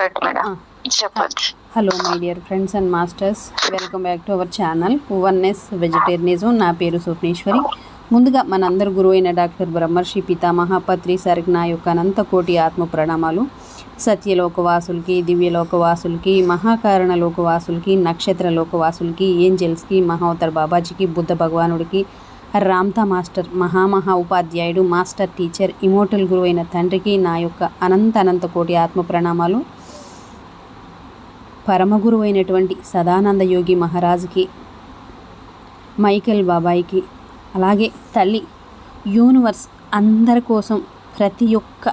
Right madam, చెప్పండి. Hello my dear friends and masters, welcome back to our channel oneness vegetarianism. నా పేరు స్వప్నేశ్వరి. ముందుగా మనందరి గురువు అయిన డాక్టర్ బ్రహ్మర్షి పితామహ పత్రి సారికి నా యొక్క అనంత కోటి ఆత్మ ప్రణామాలు. సత్యలోకవాసులకి, దివ్యలోకవాసులకి, మహాకారణ లోకవాసులకి, నక్షత్ర లోకవాసులకి, ఏంజల్స్కి, మహావతార్ బాబాజీకి, బుద్ధ భగవానుడికి, రామ్తా మాస్టర్, మహా ఉపాధ్యాయుడు, మాస్టర్ టీచర్, ఇమోటల్ గురువు అయిన తండ్రికి నా యొక్క అనంత కోటి ఆత్మ ప్రణామాలు. పరమగురువు అయినటువంటి సదానంద యోగి మహారాజుకి, మైకేల్ బాబాయికి, అలాగే తల్లి యూనివర్స్ అందరి కోసం, ప్రతి ఒక్క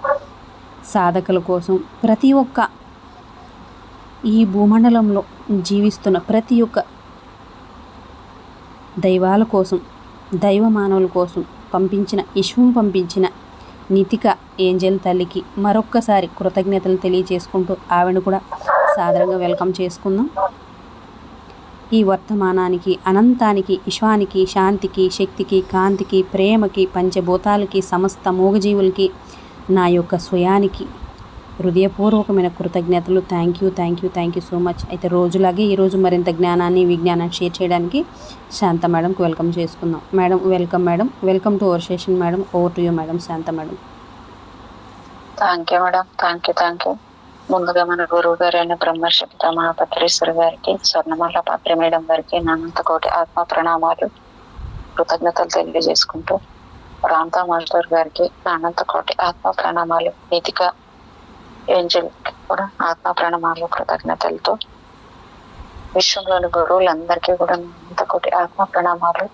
సాధకుల కోసం, ప్రతి ఒక్క ఈ భూమండలంలో జీవిస్తున్న ప్రతి ఒక్క దైవాల కోసం, దైవ మానవుల కోసం పంపించిన నితిక ఏంజల్ తల్లికి మరొక్కసారి కృతజ్ఞతలు తెలియచేసుకుంటూ ఆవిడ కూడా సాదరంగా వెల్కమ్ చేసుకుందాం. ఈ వర్తమానానికి, అనంతానికి, విశ్వానికి, శాంతికి, శక్తికి, కాంతికి, ప్రేమకి, పంచభూతాలకి, సమస్త మూగజీవులకి నా యొక్క స్వయానికి హృదయపూర్వకమైన కృతజ్ఞతలు. Thank you so much. అయితే రోజులాగే ఈరోజు మరింత జ్ఞానాన్ని, విజ్ఞానాన్ని షేర్ చేయడానికి శాంత మేడంకి వెల్కమ్ చేసుకుందాం. Madam welcome. Madam welcome to our session. Madam over to you madam. Shanta madam. Thank you madam, thank you. ముందుగా మన గురువు గారైన బ్రహ్మర్షి పితామహ పత్రేశ్వరి గారికి, స్వర్ణమాల పాత్రి మేడం గారికి నా అనంత కోటి ఆత్మ ప్రణామాలు, కృతజ్ఞతలు తెలియజేసుకుంటూ, రామ్తా మాస్టర్ గారికి నా అనంత కోటి ఆత్మ ప్రణామాలు, నితిక ఏంజల్ కూడా ఆత్మ ప్రణామాలు, కృతజ్ఞతలతో విశ్వంలోని గురువులందరికీ కూడా నా అనంత కోటి ఆత్మ ప్రణామాలు.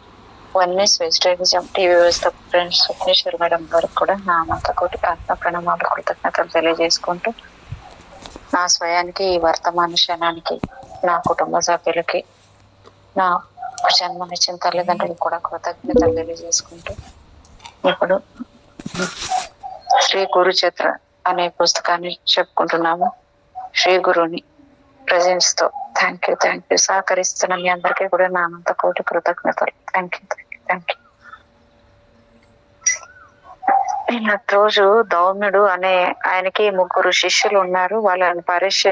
వన్నెస్ వెజిటేరియనిజం టీవీ వ్యవస్థ ఫ్రెండ్స్ స్వప్నేశ్వరి మేడం గారికి కూడా నా అనంత కోటి ఆత్మ ప్రణామాలు, కృతజ్ఞతలు తెలియజేసుకుంటూ, నా స్వయానికి, ఈ వర్తమాన క్షణానికి, నా కుటుంబ సభ్యులకి, నా జన్మనిచ్చిన తల్లిదండ్రులకు కూడా కృతజ్ఞతలు తెలియజేసుకుంటూ, ఇప్పుడు శ్రీ గురుచరిత్ర అనే పుస్తకాన్ని చెప్పుకుంటున్నాము. శ్రీ గురుని ప్రెజెన్స్ తో థ్యాంక్ యూ. సహకరిస్తున్న మీ అందరికీ కూడా నా అనంత కోటి కృతజ్ఞతలు. Thank you. నిన్నటి రోజు దౌమ్యుడు అనే ఆయనకి 3 శిష్యులు ఉన్నారు. వాళ్ళని పరీక్ష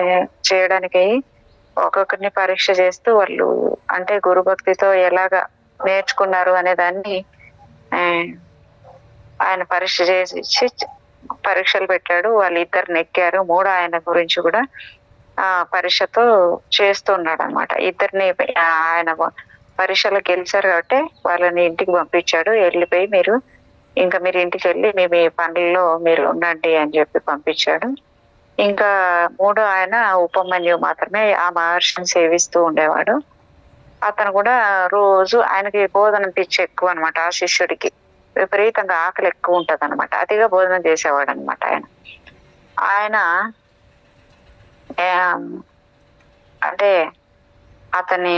చేయడానికి ఒక్కొక్కరిని పరీక్ష చేస్తూ, వాళ్ళు అంటే గురుభక్తితో ఎలాగా నేర్చుకున్నారు అనే దాన్ని ఆయన పరీక్ష చేసి పరీక్షలు పెట్టాడు. వాళ్ళు 2 నెక్కారు. 3 ఆయన గురించి కూడా పరీక్షతో చేస్తున్నాడు అనమాట. 2 ఆయన పరీక్షలో గెలిచారు కాబట్టి వాళ్ళని ఇంటికి పంపించాడు. వెళ్ళిపోయి మీరు ఇంటికి వెళ్ళి మీ పనుల్లో మీరు ఉండండి అని చెప్పి పంపించాడు. ఇంకా 3 ఆయన ఉపమన్యు మాత్రమే ఆ మహర్షిని సేవిస్తూ ఉండేవాడు. అతను కూడా రోజు ఆయనకి బోధన పిచ్చి ఎక్కువ అనమాట. ఆ శిష్యుడికి విపరీతంగా ఆకలి ఎక్కువ ఉంటది అనమాట. అతిగా భోజనం చేసేవాడు అనమాట. ఆయన అంటే అతని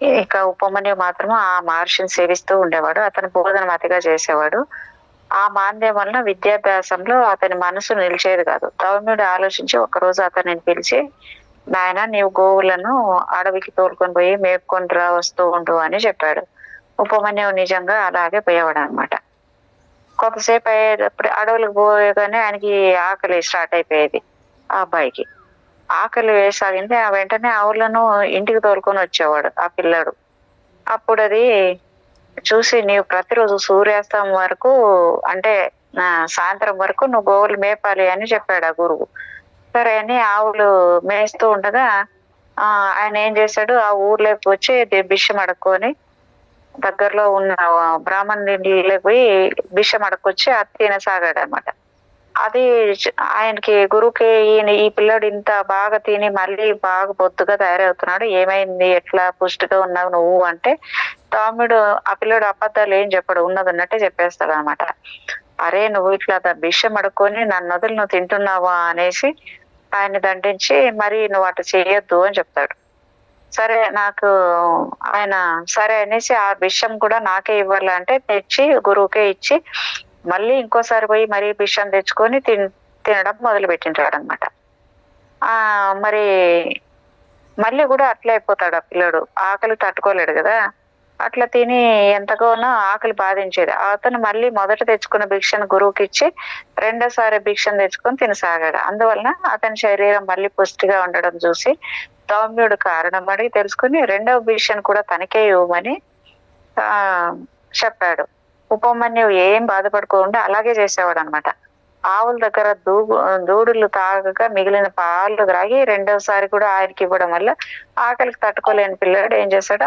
ఇక ఉపమన్యు మాత్రం ఆ మహర్షిని సేవిస్తూ ఉండేవాడు. అతని బోధన అతిగా చేసేవాడు. ఆ మాంద్యం వలన విద్యాభ్యాసంలో అతని మనసు నిలిచేది కాదు. దౌమ్యుడు ఆలోచించి ఒకరోజు అతనిని పిలిచి, నాయన నీవు గోవులను అడవికి తోలుకొని పోయి మేపుకొని వస్తూ ఉండు అని చెప్పాడు. ఉపమన్యువు నిజంగా అలాగే పోయేవాడు అనమాట. కొంతసేపు అయ్యేటప్పుడు అడవులకు పోయగానే ఆయనకి ఆకలి స్టార్ట్ అయిపోయేది. ఆ అబ్బాయికి ఆకలి వేసాగింది. ఆ వెంటనే ఆవులను ఇంటికి తోలుకొని వచ్చేవాడు ఆ పిల్లడు. అప్పుడు అది చూసి, నీవు ప్రతిరోజు సూర్యాస్తం వరకు అంటే సాయంత్రం వరకు నువ్వు గోవులు మేపాలి అని చెప్పాడు ఆ గురువు. సరే అని ఆవులు మేస్తూ ఉండగా ఆయన ఏం చేశాడు, ఆ ఊర్లోకి వచ్చి భిక్షం అడుక్కొని దగ్గరలో ఉన్న బ్రాహ్మణుని ఇంట్లోకి పోయి భిక్షం అడుక్కొచ్చి అది తినసాగాడు అనమాట. అది ఆయనకి గురువుకి, ఈ పిల్లడు ఇంత బాగా తిని మళ్ళీ బాగా బొత్తుగా తయారవుతున్నాడు, ఏమైంది, ఎట్లా పుష్టిగా ఉన్నావు నువ్వు అంటే, తాముడు ఆ పిల్లడు అబద్ధాలు ఏం చెప్పడు, ఉన్నది ఉన్నట్టే చెప్పేస్తాడు అనమాట. అరే నువ్వు ఇట్లా భిక్షం అడుక్కొని నన్ను వదిలి నువ్వు తింటున్నావా అనేసి ఆయన దండించి, మరి నువ్వు అటు చేయొద్దు అని చెప్తాడు. సరే ఆయన సరే అనేసి ఆ భిక్షం కూడా నాకే ఇవ్వాలంటే తెచ్చి గురువుకే ఇచ్చి, మళ్ళీ ఇంకోసారి పోయి మరీ భిక్షం తెచ్చుకొని తినడం మొదలు పెట్టింటాడు అనమాట. మరి మళ్ళీ కూడా అట్లే అయిపోతాడు ఆ పిల్లడు. ఆకలి తట్టుకోలేడు కదా. అట్లా తిని ఎంతగానో ఆకలి బాధించేది. అతను మళ్ళీ మొదట తెచ్చుకున్న భిక్షను గురువుకి ఇచ్చి రెండోసారి భిక్షను తెచ్చుకొని తినసాగాడు. అందువలన అతని శరీరం మళ్ళీ పుష్టిగా ఉండడం చూసి దౌమ్యుడు కారణం అడిగి తెలుసుకుని రెండవ భిక్షను కూడా తనకే ఇవ్వమని ఆ చెప్పాడు. ఉపమన్యువు ఏం బాధపడుకోకుండా అలాగే చేసేవాడు అనమాట. ఆవుల దగ్గర దూడులు తాగక మిగిలిన పాలు త్రాగి రెండోసారి కూడా ఆయనకి ఇవ్వడం వల్ల ఆకలికి తట్టుకోలేని పిల్లాడు ఏం చేశాడు,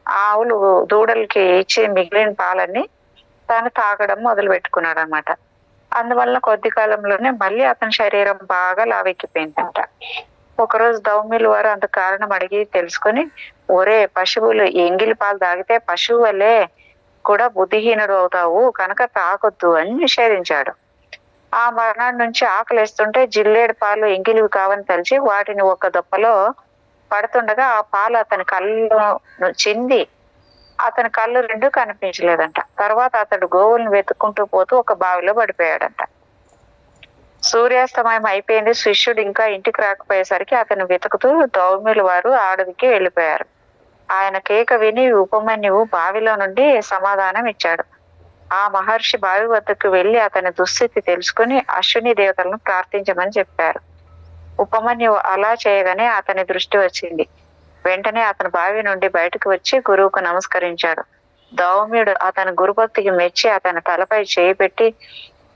ఆవులు దూడలకి ఇచ్చి మిగిలిన పాలన్నీ తాను తాగడం మొదలు పెట్టుకున్నాడు అనమాట. అందువల్ల కొద్ది కాలంలోనే మళ్ళీ అతని శరీరం బాగా లావెక్కిపోయిందంట. ఒకరోజు దౌమ్యులు వారు అంత కారణం అడిగి తెలుసుకొని, ఒరే పశువులు ఎంగిలి పాలు తాగితే పశువు వల్లే కూడా బుద్ధిహీనుడు అవుతావు కనుక తాగొద్దు అని నిషేధించాడు. ఆ మర్నాడు నుంచి ఆకలిస్తుంటే జిల్లేడు పాలు ఎంగిలివి కావని తలిచి వాటిని ఒక దొప్పలో పడుతుండగా ఆ పాలు అతని కళ్ళు చింది అతని కళ్ళు రెండు కనిపించలేదంట. తర్వాత అతడు గోవులను వెతుక్కుంటూ పోతూ ఒక బావిలో పడిపోయాడంట. సూర్యాస్తమయం అయిపోయింది. శిష్యుడు ఇంకా ఇంటికి రాకపోయేసరికి అతను వెతుకుతూ దౌమ్యుల వారు అడవికి వెళ్ళిపోయారు. ఆయన కేక విని ఉపమన్యువు బావిలో నుండి సమాధానం ఇచ్చాడు. ఆ మహర్షి బావి వద్దకు వెళ్లి అతని దుస్థితి తెలుసుకుని అశ్విని దేవతలను ప్రార్థించమని చెప్పారు. ఉపమన్యువు అలా చేయగానే అతని దృష్టి వచ్చింది. వెంటనే అతను బావి నుండి బయటకు వచ్చి గురువుకు నమస్కరించాడు. దౌమ్యుడు అతని గురుభక్తికి మెచ్చి అతని తలపై చేయి పెట్టి,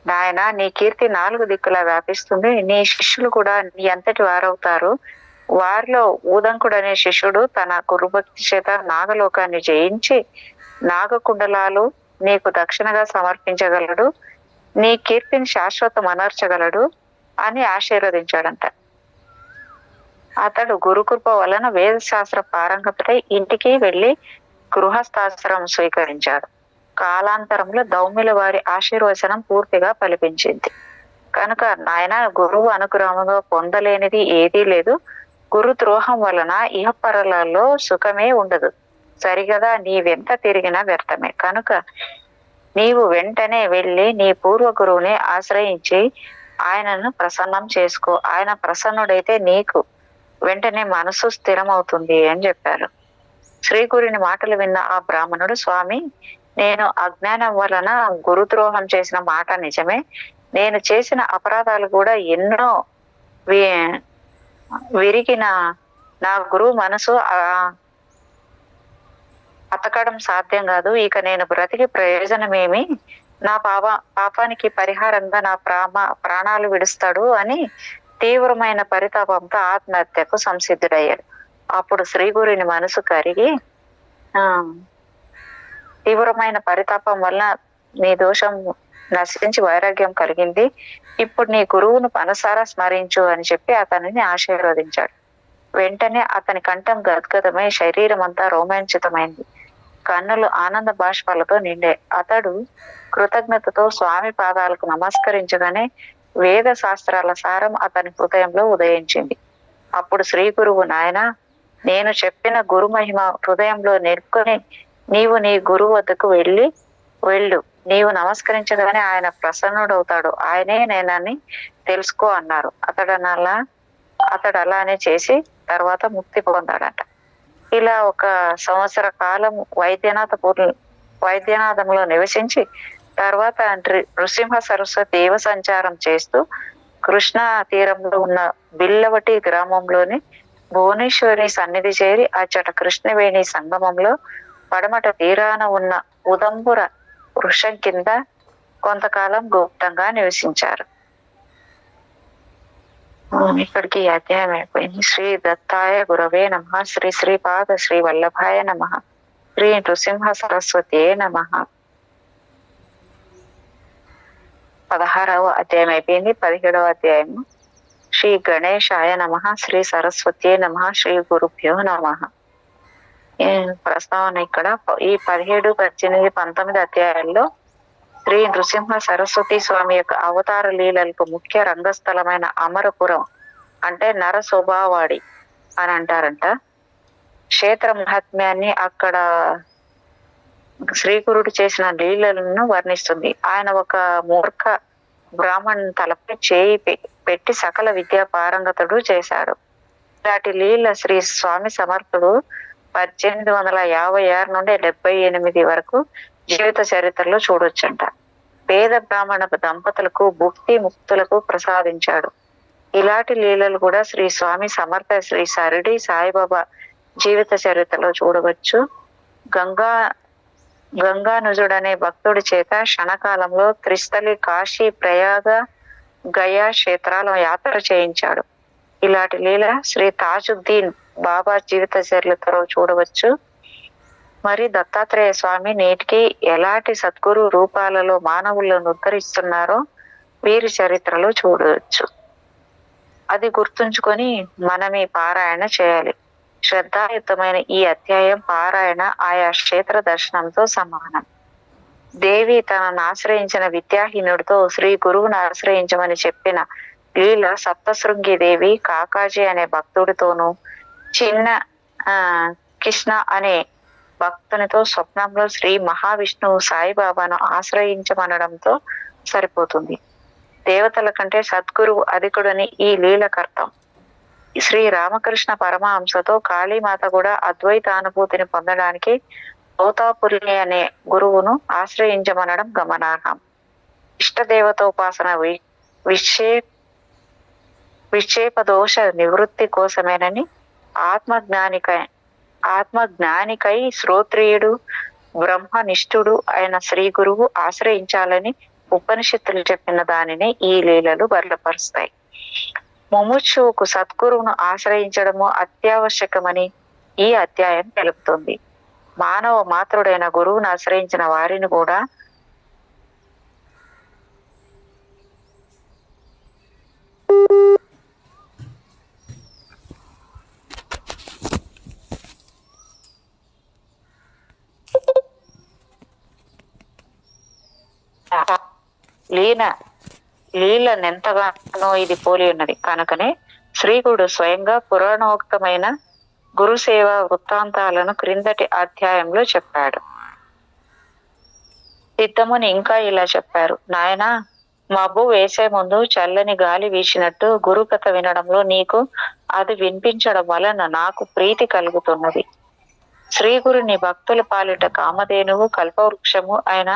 నాయన నీ కీర్తి 4 దిక్కులా వ్యాపిస్తుంది. నీ శిష్యులు కూడా నీ అంతటి వారవుతారు. వారిలో ఊదంకుడు అనే శిష్యుడు తన గురుభక్తి చేత నాగలోకాన్ని జయించి నాగకుండలాలు నీకు దక్షిణగా సమర్పించగలడు. నీ కీర్తిని శాశ్వతం అనర్చగలడు అని ఆశీర్వదించాడంట. అతడు గురుకృప వలన వేదశాస్త్ర పారంగతుడై ఇంటికి వెళ్లి గృహస్థాశ్రమం స్వీకరించాడు. కాలాంతరంలో దౌమ్యుల వారి ఆశీర్వచనం పూర్తిగా ఫలిపించింది. కనుక నాయన గురువు అనుగ్రహంగా పొందలేనిది ఏదీ లేదు. గురు ద్రోహం వలన ఇహపరలలో సుఖమే ఉండదు. సరిగదా, నీవెంత తిరిగినా వ్యర్థమే. కనుక నీవు వెంటనే వెళ్ళి నీ పూర్వ గురువుని ఆశ్రయించి ఆయనను ప్రసన్నం చేసుకో. ఆయన ప్రసన్నుడైతే నీకు వెంటనే మనసు స్థిరమవుతుంది అని చెప్పారు. శ్రీగురుని మాటలు విన్న ఆ బ్రాహ్మణుడు, స్వామి, నేను అజ్ఞానం వలన గురుద్రోహం చేసిన మాట నిజమే. నేను చేసిన అపరాధాలు కూడా ఎన్నో విరిగిన నా గురువు మనసు అతకడం సాధ్యం కాదు. ఇక నేను బ్రతికి ప్రయోజనమేమి? నా పాపానికి పరిహారంగా నా ప్రాణాలు విడుస్తాడు అని తీవ్రమైన పరితాపంతో ఆత్మహత్యకు సంసిద్ధుడయ్యాడు. అప్పుడు శ్రీగురుని మనసు కరిగి, తీవ్రమైన పరితాపం వల్ల నీ దోషం నశించి వైరాగ్యం కలిగింది. ఇప్పుడు నీ గురువును మనసారా స్మరించు అని చెప్పి అతనిని ఆశీర్వదించాడు. వెంటనే అతని కంఠం గద్గదమై శరీరం అంతా రోమాంచితమైంది. కన్నులు ఆనంద బాష్పాలతో నిండే. అతడు కృతజ్ఞతతో స్వామి పాదాలకు నమస్కరించగానే వేద శాస్త్రాల సారం అతని హృదయంలో ఉదయించింది. అప్పుడు శ్రీ గురువు, నాయన, నేను చెప్పిన గురు మహిమ హృదయంలో నిలుపుకొని నీవు నీ గురువు వద్దకు వెళ్ళు. నీవు నమస్కరించగానే ఆయన ప్రసన్నుడవుతాడు. ఆయనే నేనని తెలుసుకో అన్నారు. అతడు అలానే చేసి తర్వాత ముక్తి పొందాడట. ఇలా 1 సంవత్సర కాలం వైద్యనాథంలో నివసించి తర్వాత నృసింహ సరస్వతి దేవ సంచారం చేస్తూ కృష్ణా తీరంలో ఉన్న బిల్లవటి గ్రామంలోని భువనేశ్వరి సన్నిధి చేరి అచ్చట కృష్ణవేణి సంగమంలో పడమట తీరాన ఉన్న ఉదంబుర వృక్షం కింద కొంతకాలం గుప్తంగా నివసించారు. ఇక్కడికి ఈ అధ్యాయం అయిపోయింది. శ్రీ దత్తాయ గురవే నమః. శ్రీ శ్రీపాద శ్రీ వల్లభాయ నమః. శ్రీ నృసింహ సరస్వతే నమః. 16వ అధ్యాయం అయిపోయింది. 17వ అధ్యాయము శ్రీ గణేశాయ నమః. శ్రీ సరస్వతే నమః. శ్రీ గురుభ్యో నమః. ప్రస్తావన ఇక్కడ ఈ 17, 18, 19 అధ్యాయాల్లో శ్రీ నృసింహ సరస్వతి స్వామి యొక్క అవతార లీలలకు ముఖ్య రంగస్థలమైన అమరపురం అంటే నరశోభావాడి అని అంటారంట. క్షేత్ర మహాత్మ్యాన్ని, అక్కడ శ్రీగురుడు చేసిన లీలలను వర్ణిస్తుంది. ఆయన ఒక మూర్ఖ బ్రాహ్మణ్ తలపై చేయి పెట్టి సకల విద్యా పారంగతుడు చేశాడు. ఇలాంటి లీల శ్రీ స్వామి సమర్థుడు 1856 నుండి 78 వరకు జీవిత చరిత్రలో చూడొచ్చంట. పేద బ్రాహ్మణ దంపతులకు భుక్తి ముక్తులకు ప్రసాదించాడు. ఇలాంటి లీలలు కూడా శ్రీ స్వామి సమర్థ శ్రీ షిరిడి సాయిబాబా జీవిత చరిత్రలో చూడవచ్చు. గంగానుజుడనే భక్తుడి చేత క్షణకాలంలో త్రిస్థలి, కాశీ, ప్రయాగ, గయా క్షేత్రాల యాత్ర చేయించాడు. ఇలాంటి లీల శ్రీ తాజుద్దీన్ బాబా జీవిత చరిత్రలో చూడవచ్చు. మరి దత్తాత్రేయ స్వామి నేటికి ఎలాంటి సద్గురు రూపాలలో మానవులను ఉద్ధరిస్తున్నారో వీరి చరిత్రలో చూడవచ్చు. అది గుర్తుంచుకొని మనం ఈ పారాయణ చేయాలి. శ్రద్ధాయుతమైన ఈ అధ్యాయం పారాయణ ఆయా క్షేత్ర దర్శనంతో సమానం. దేవి తనను ఆశ్రయించిన విద్యాహీనుడితో శ్రీ గురువును ఆశ్రయించమని చెప్పిన లీల సప్తశృంగి దేవి కాకాజీ అనే భక్తుడితోనూ చిన్న కృష్ణ అనే భక్తునితో స్వప్నంలో శ్రీ మహావిష్ణువు సాయిబాబాను ఆశ్రయించమనడంతో సరిపోతుంది. దేవతల కంటే సద్గురువు అధికుడని ఈ లీలకర్తం. శ్రీ రామకృష్ణ పరమహంసతో కాళీమాత కూడా అద్వైతానుభూతిని పొందడానికి తోతాపురి అనే గురువును ఆశ్రయించమనడం గమనార్హం. ఇష్టదేవతోపాసన విక్షేప దోష నివృత్తి కోసమేనని ఆత్మజ్ఞానికై శ్రోత్రియుడు బ్రహ్మనిష్ఠుడు అయిన శ్రీ గురువు ఆశ్రయించాలని ఉపనిషత్తులు చెప్పిన దానిని ఈ లీలలు బలపరుస్తాయి. ముముక్షువుకు సద్గురువును ఆశ్రయించడము అత్యావశ్యకమని ఈ అధ్యాయం తెలుపుతుంది. మానవ మాతృడైన గురువును ఆశ్రయించిన వారిని కూడా లీలనెంతగానో ఇది పోలి ఉన్నది. కనుకనే శ్రీగుడు స్వయంగా పురాణోక్తమైన గురుసేవ వృత్తాంతాలను క్రిందటి అధ్యాయంలో చెప్పాడు. సిద్ధముని ఇంకా ఇలా చెప్పారు. నాయనా, మబ్బు వేసే ముందు చల్లని గాలి వీచినట్టు గురుకథ వినడంలో నీకు అది వినిపించడం వలన నాకు ప్రీతి కలుగుతున్నది. శ్రీగురుని భక్తుల పాలిట కామధేనువు కల్పవృక్షము అయిన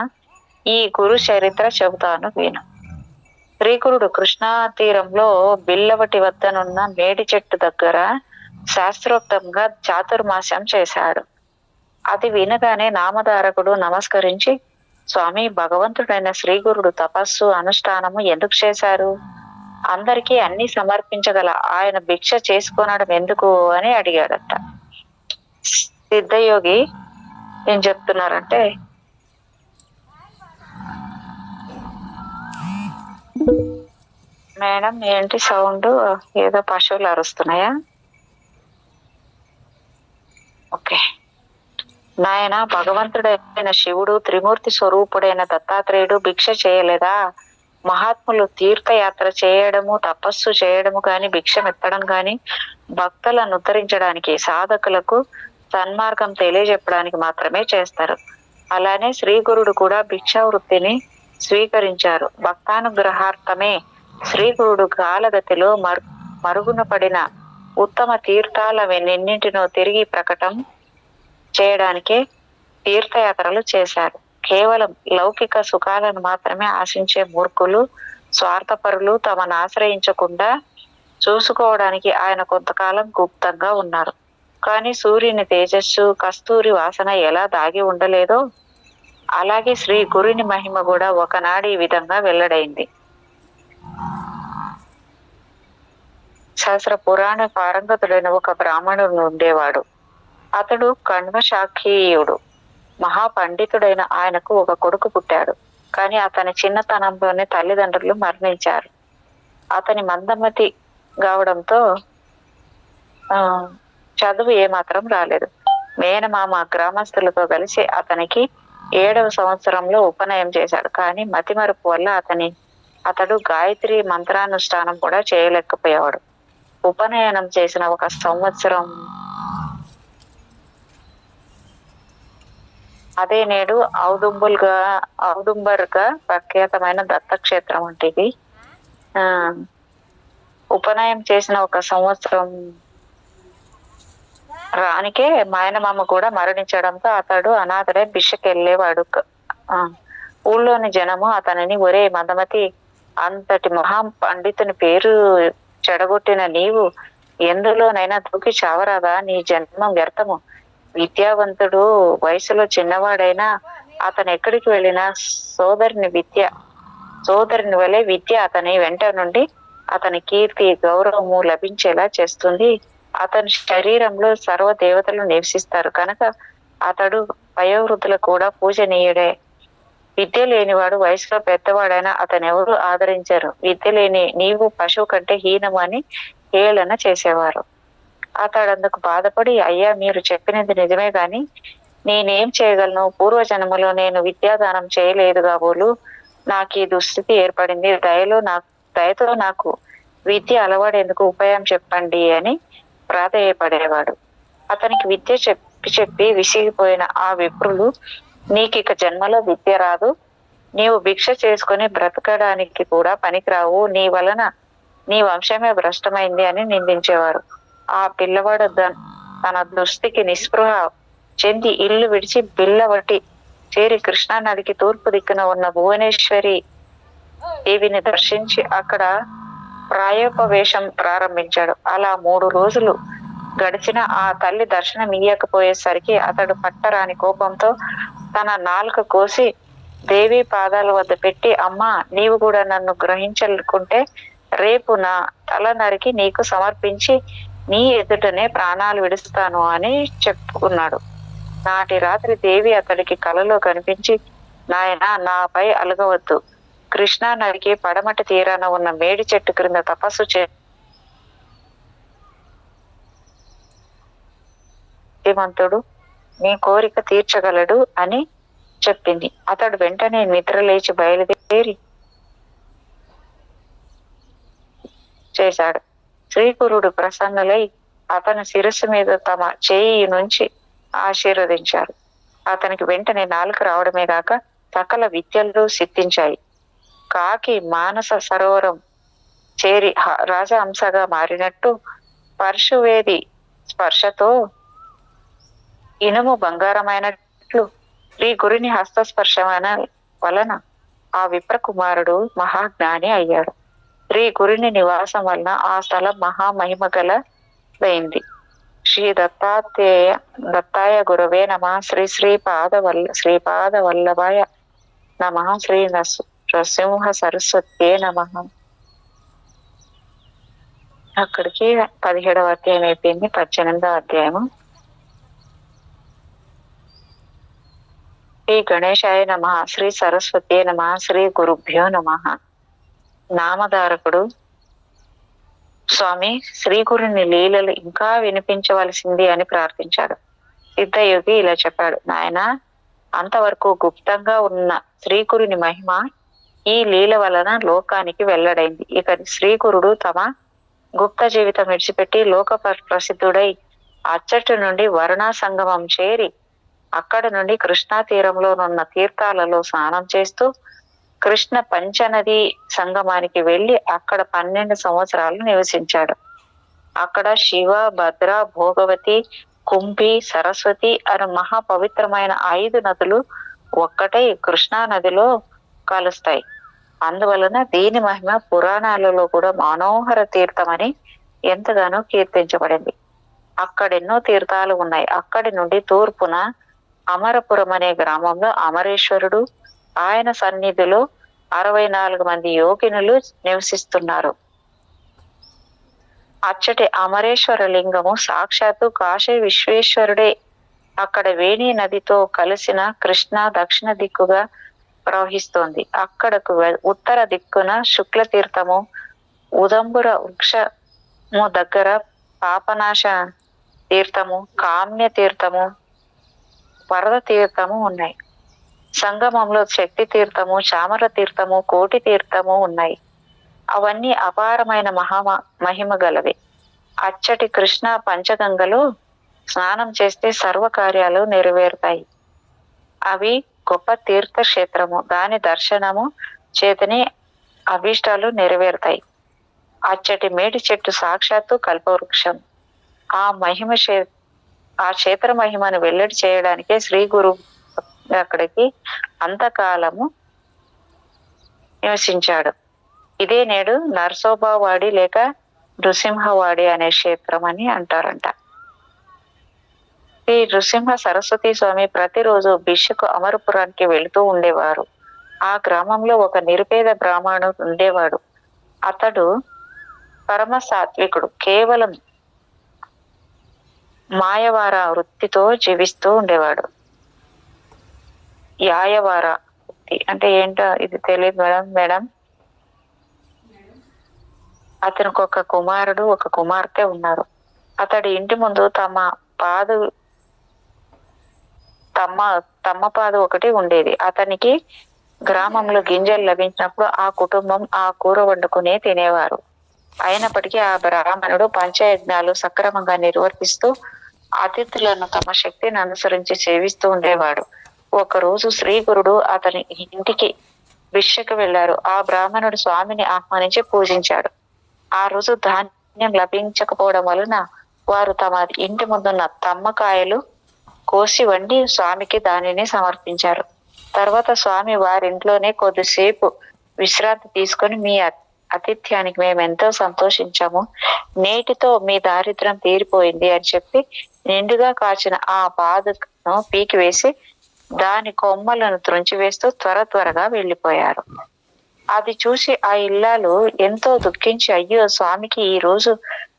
ఈ గురు చరిత్ర చెబుతాను విను. శ్రీగురుడు కృష్ణా తీరంలో బిల్లవటి వద్దనున్న మేడి చెట్టు దగ్గర శాస్త్రోక్తంగా చాతుర్మాస్యం చేశాడు. అది వినగానే నామధారకుడు నమస్కరించి, స్వామి, భగవంతుడైన శ్రీగురుడు తపస్సు అనుష్ఠానము ఎందుకు చేశారు? అందరికీ అన్ని సమర్పించగల ఆయన భిక్ష చేసుకోనడం ఎందుకు అని అడిగాడట. సిద్ధయోగి ఏం చెప్తున్నారంటే, మేడం ఏంటి సౌండ్? ఏదో పశువులు అరుస్తున్నాయా? ఓకే. నాయన, భగవంతుడైన శివుడు త్రిమూర్తి స్వరూపుడైన దత్తాత్రేయుడు భిక్ష చేయలేదా? మహాత్ములు తీర్థయాత్ర చేయడము, తపస్సు చేయడము గాని, భిక్షమెత్తడం గాని భక్తులను ఉద్ధరించడానికి, సాధకులకు సన్మార్గం తెలియజెప్పడానికి మాత్రమే చేస్తారు. అలానే శ్రీగురుడు కూడా భిక్షా వృత్తిని స్వీకరించారు. భక్తానుగ్రహార్థమే శ్రీగురుడు కాలగతిలో మరుగున పడిన ఉత్తమ తీర్థాలన్నింటినో తిరిగి ప్రకటన చేయడానికే తీర్థయాత్రలు చేశారు. కేవలం లౌకిక సుఖాలను మాత్రమే ఆశించే మూర్ఖులు, స్వార్థపరులు తమను ఆశ్రయించకుండా చూసుకోవడానికి ఆయన కొంతకాలం గుప్తంగా ఉన్నారు. కానీ సూర్యుని తేజస్సు, కస్తూరి వాసన ఎలా దాగి ఉండలేదో అలాగే శ్రీ గురుని మహిమ కూడా ఒకనాడు ఈ విధంగా వెల్లడైంది. సహస్ర పురాణ పారంగతుడైన ఒక బ్రాహ్మణుడు ఉండేవాడు. అతడు కణ్వశాఖీయుడు. మహాపండితుడైన ఆయనకు ఒక కొడుకు పుట్టాడు. కానీ అతని చిన్నతనంలోనే తల్లిదండ్రులు మరణించారు. అతని మందమతి కావడంతో చదువు ఏమాత్రం రాలేదు. మేనమామ గ్రామస్తులతో కలిసి అతనికి 7వ సంవత్సరంలో ఉపనయనం చేశాడు. కానీ మతిమరుపు వల్ల అతడు గాయత్రి మంత్రానుష్ఠానం కూడా చేయలేకపోయేవాడు. ఉపనయనం చేసిన 1 సంవత్సరం అదే నేడు ఔదుంబర్గా ప్రఖ్యాతమైన దత్తక్షేత్రం వంటిది. ఉపనయనం చేసిన 1 సంవత్సరం రానికే మాయనమామ కూడా మరణించడంతో అతడు అనాథడై భిక్షకెళ్ళేవాడు. ఊళ్ళోని జనము అతనిని, ఒరే మదమతి, అంతటి మహా పండితుని పేరు చెడగొట్టిన నీవు ఎందులోనైనా దూకి చావరాదా? నీ జన్మం వ్యర్థము. విద్యావంతుడు, వయసులో చిన్నవాడైనా అతను ఎక్కడికి వెళ్ళినా సోదరుని వలె విద్య అతని వెంట నుండి అతని కీర్తి గౌరవము లభించేలా చేస్తుంది. అతని శరీరంలో సర్వ దేవతలు నివసిస్తారు కనుక అతడు వయోవృద్ధులకు కూడా పూజనీయుడే. విద్య లేనివాడు, వయసులో పెద్దవాడైనా అతను ఎవరు ఆదరించారు. విద్య లేని నీవు పశువు కంటే హీనము అని హేళన చేసేవారు. అతడు అందుకు బాధపడి, అయ్యా, మీరు చెప్పినది నిజమే గాని నేనేం చేయగలను? పూర్వజన్మలో నేను విద్యాదానం చేయలేదు కాబోలు నాకు ఈ దుస్థితి ఏర్పడింది. దయతో నాకు విద్య అలవాడేందుకు ఉపాయం చెప్పండి అని ప్రాధేయపడేవాడు. అతనికి విద్య చెప్పి విసిగిపోయిన ఆ విప్రులు, నీకిక జన్మలో విద్య రాదు, నీవు భిక్ష చేసుకుని బ్రతకడానికి కూడా పనికిరావు, నీ వలన నీ వంశమే భ్రష్టమైంది అని నిందించేవారు. ఆ పిల్లవాడు తన దుస్థితికి నిస్పృహ చెంది ఇల్లు విడిచి బిల్లవటి చేరి కృష్ణా నదికి తూర్పు దిక్కున ఉన్న భువనేశ్వరి దేవిని దర్శించి అక్కడ ప్రాయోపవేశం ప్రారంభించాడు. అలా 3 రోజులు గడిచిన ఆ తల్లి దర్శనం ఇయ్యకపోయేసరికి అతడు పట్టరాని కోపంతో తన నాలుక కోసి దేవి పాదాల వద్ద పెట్టి, అమ్మా, నీవు కూడా నన్ను గ్రహించకుంటే రేపు నా తల నరికి నీకు సమర్పించి నీ ఎదుటనే ప్రాణాలు విడుస్తాను అని చెప్పుకున్నాడు. నాటి రాత్రి దేవి అతడికి కలలో కనిపించి, నాయనా, నాపై అలగవద్దు, కృష్ణా నదికి పడమటి తీరాన ఉన్న మేడి చెట్టు క్రింద తపస్సు మంతుడు నీ కోరిక తీర్చగలడు అని చెప్పింది. అతడు వెంటనే నిద్ర లేచి బయలుదేరి చేశాడు. శ్రీగురుడు ప్రసన్నులై అతని శిరస్సు మీద తమ చేయి నుంచి ఆశీర్వదించారు. అతనికి వెంటనే నాలుక రావడమే కాక సకల విద్యలు సిద్ధించాయి. కాకి మానస సరోవరం చేరి రాజహంసగా మారినట్టు పరశువేది స్పర్శతో ఇనుము బంగారమైనట్లు శ్రీ గురుని హస్తస్పర్శ వలన ఆ విప్రకుమారుడు మహాజ్ఞాని అయ్యాడు. శ్రీ గురుని నివాసం వలన ఆ స్థలం మహామహిమ గలదైంది. శ్రీ దత్తాయ గురవే నమ. శ్రీపాద వల్లభాయ నమ. శ్రీ నృసింహ సరస్వత్యే నమ. అక్కడికి 17వ అధ్యాయం అయిపోయింది. 18వ అధ్యాయము. శ్రీ గణేశాయ నమ. శ్రీ సరస్వతి నమ. శ్రీ గురుభ్యో నమ. నామధారకుడు స్వామి శ్రీగురుని లీలలు ఇంకా వినిపించవలసింది అని ప్రార్థించాడు. సిద్ధయోగి ఇలా చెప్పాడు, నాయన, అంతవరకు గుప్తంగా ఉన్న శ్రీగురుని మహిమ ఈ లీల వలన లోకానికి వెల్లడైంది. ఇక శ్రీగురుడు తమ గుప్త జీవితం విడిచిపెట్టి లోక ప్రసిద్ధుడై అచ్చటి నుండి వరుణా సంగమం చేరి అక్కడ నుండి కృష్ణా తీరంలోనున్న తీర్థాలలో స్నానం చేస్తూ కృష్ణ పంచనది సంగమానికి వెళ్లి అక్కడ 12 సంవత్సరాలు నివసించాడు. అక్కడ శివ, భద్ర, భోగవతి, కుంభి, సరస్వతి అను మహా పవిత్రమైన 5 నదులు ఒక్కటై కృష్ణా నదిలో కలుస్తాయి. అందువలన దీని మహిమ పురాణాలలో కూడా మనోహర తీర్థమని ఎంతగానో కీర్తించబడింది. అక్కడెన్నో తీర్థాలు ఉన్నాయి. అక్కడి నుండి తూర్పున అమరపురం అనే గ్రామంలో అమరేశ్వరుడు, ఆయన సన్నిధిలో 64 మంది యోగినులు నివసిస్తున్నారు. అచ్చటి అమరేశ్వర లింగము సాక్షాత్తు కాశీ విశ్వేశ్వరుడే. అక్కడ వేణి నదితో కలిసిన కృష్ణ దక్షిణ దిక్కుగా ప్రవహిస్తోంది. అక్కడకు ఉత్తర దిక్కున శుక్ల తీర్థము, ఉదంబుర వృక్షము దగ్గర పాపనాశ తీర్థము, కామ్య తీర్థము, వరద తీర్థము ఉన్నాయి. సంగమంలో శక్తి తీర్థము, చామర తీర్థము, కోటి తీర్థము ఉన్నాయి. అవన్నీ అపారమైన మహిమ గలవి. అచ్చటి కృష్ణ పంచగంగలో స్నానం చేస్తే సర్వకార్యాలు నెరవేరుతాయి. అవి గొప్ప తీర్థక్షేత్రము. దాని దర్శనము చేతనే అభీష్టాలు నెరవేరుతాయి. అచ్చటి మేడి చెట్టు సాక్షాత్తు కల్పవృక్షం. ఆ ఆ క్షేత్ర మహిమను వెల్లడి చేయడానికే శ్రీ గురు అక్కడికి అంతకాలము నివసించాడు. ఇదే నేడు నరసోబావాడి లేక నృసింహవాడి అనే క్షేత్రం అని అంటారంట. ఈ నృసింహ సరస్వతి స్వామి ప్రతిరోజు భిక్షకు అమరపురానికి వెళుతూ ఉండేవారు. ఆ గ్రామంలో ఒక నిరుపేద బ్రాహ్మణుడు ఉండేవాడు. అతడు పరమ సాత్వికుడు. కేవలం మాయవార వృత్తితో జీవిస్తూ ఉండేవాడు. యాయవార వృత్తి అంటే ఏంటో ఇది తెలియదు మేడం. అతనికి ఒక కుమారుడు ఒక కుమార్తె ఉన్నారు. అతడి ఇంటి ముందు తమ్మపాదు ఒకటి ఉండేది. అతనికి గ్రామంలో గింజలు లభించినప్పుడు ఆ కుటుంబం ఆ కూర వండుకునే తినేవారు. అయినప్పటికీ ఆ బ్రాహ్మణుడు పంచయజ్ఞాలు సక్రమంగా నిర్వర్తిస్తూ అతిథులను తమ శక్తిని అనుసరించి సేవిస్తూ ఉండేవాడు. ఒకరోజు శ్రీగురుడు అతని ఇంటికి భిక్షకు వెళ్లారు. ఆ బ్రాహ్మణుడు స్వామిని ఆహ్వానించి పూజించాడు. ఆ రోజు ధాన్యం లభించకపోవడం వలన వారు తమ ఇంటి ముందున్న తమ్మకాయలు కోసి వండి స్వామికి దానిని సమర్పించారు. తర్వాత స్వామి వారింట్లోనే కొద్దిసేపు విశ్రాంతి తీసుకొని, మీ ఆతిథ్యానికి మేము ఎంతో సంతోషించాము, నేటితో మీ దారిద్ర్యం తీరిపోయింది అని చెప్పి నిండుగా కాచిన ఆ పాదును పీకివేసి దాని కొమ్మలను త్రుంచివేస్తూ త్వరగా వెళ్ళిపోయారు. అది చూసి ఆ ఇల్లాలు ఎంతో దుఃఖించి, అయ్యో స్వామికి ఈ రోజు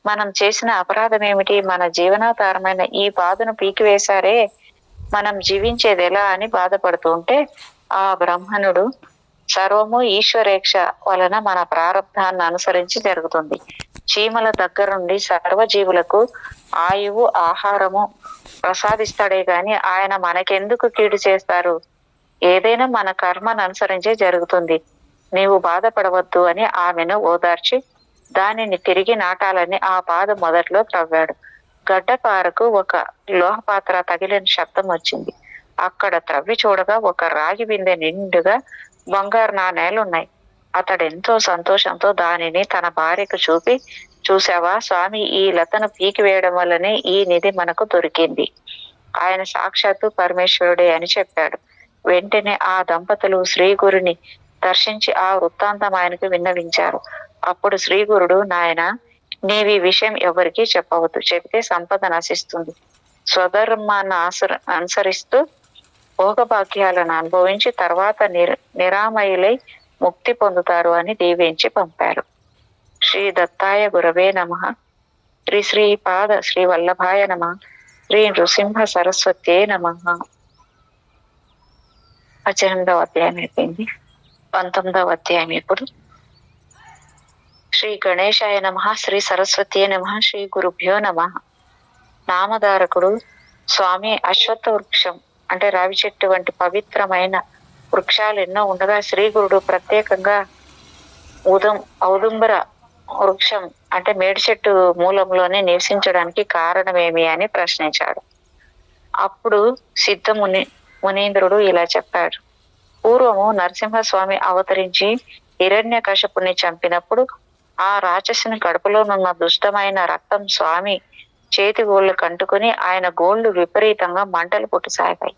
మనం చేసిన అపరాధం ఏమిటి, మన జీవనాధారమైన ఈ పాదును పీకివేశారే, మనం జీవించేది ఎలా అని బాధపడుతూ ఉంటే, ఆ బ్రాహ్మణుడు సర్వము ఈశ్వరేక్ష వలన మన ప్రారంధాన్ని అనుసరించి జరుగుతుంది. చీమల దగ్గర నుండి సర్వజీవులకు ఆయువు ఆహారము ప్రసాదిస్తాడే గాని ఆయన మనకెందుకు కీడు చేస్తారు, ఏదైనా మన కర్మను అనుసరించే జరుగుతుంది, నీవు బాధపడవద్దు అని ఆమెను ఓదార్చి దానిని తిరిగి నాటాలని ఆ పాద మొదట్లో త్రవ్వాడు. గడ్డపారకు ఒక లోహపాత్ర తగిలిన శబ్దం వచ్చింది. అక్కడ త్రవ్వి చూడగా ఒక రాగి బిందె నిండుగా బంగారు నాణేలు ఉన్నాయి. అతడెంతో సంతోషంతో దానిని తన భార్యకు చూపి, చూసావా స్వామి, ఈ లతను పీకి వేయడం వల్లనే ఈ నిధి మనకు దొరికింది, ఆయన సాక్షాత్తు పరమేశ్వరుడే అని చెప్పాడు. వెంటనే ఆ దంపతులు శ్రీగురుని దర్శించి ఆ వృత్తాంతం ఆయనకు విన్నవించారు. అప్పుడు శ్రీగురుడు, నాయన నీవి విషయం ఎవరికి చెప్పవద్దు, చెబితే సంపద నశిస్తుంది, స్వధర్మాన్ని అనుసరిస్తూ భోగభాగ్యాలను అనుభవించి తర్వాత నిరామయులై ముక్తి పొందుతారు అని దీవించి పంపారు. శ్రీ దత్తాయ గురవే నమః. శ్రీ శ్రీపాద శ్రీ వల్లభాయ నమః. శ్రీ నృసింహ సరస్వత్యే నమః. 18వ అధ్యాయం అయిపోయింది. 19వ అధ్యాయం ఇప్పుడు. శ్రీ గణేశాయ నమః. శ్రీ సరస్వతీ నమః. శ్రీ గురుభ్యో నమః. నామధారకుడు స్వామి అశ్వత్థ వృక్షం అంటే రావి చెట్టు వంటి పవిత్రమైన వృక్షాలు ఎన్నో ఉండగా శ్రీగురుడు ప్రత్యేకంగా ఔదుంబర వృక్షం అంటే మేడి చెట్టు మూలంలోనే నివసించడానికి కారణమేమి అని ప్రశ్నించాడు. అప్పుడు సిద్ధ మునీంద్రుడు ఇలా చెప్పాడు. పూర్వము నరసింహస్వామి అవతరించి హిరణ్యకశపుని చంపినప్పుడు ఆ రాక్షసుని కడుపులోనున్న దుష్టమైన రక్తం స్వామి చేతి గోళ్లు కంటుకుని ఆయన గోళ్లు విపరీతంగా మంటలు పుట్టసాగాయి.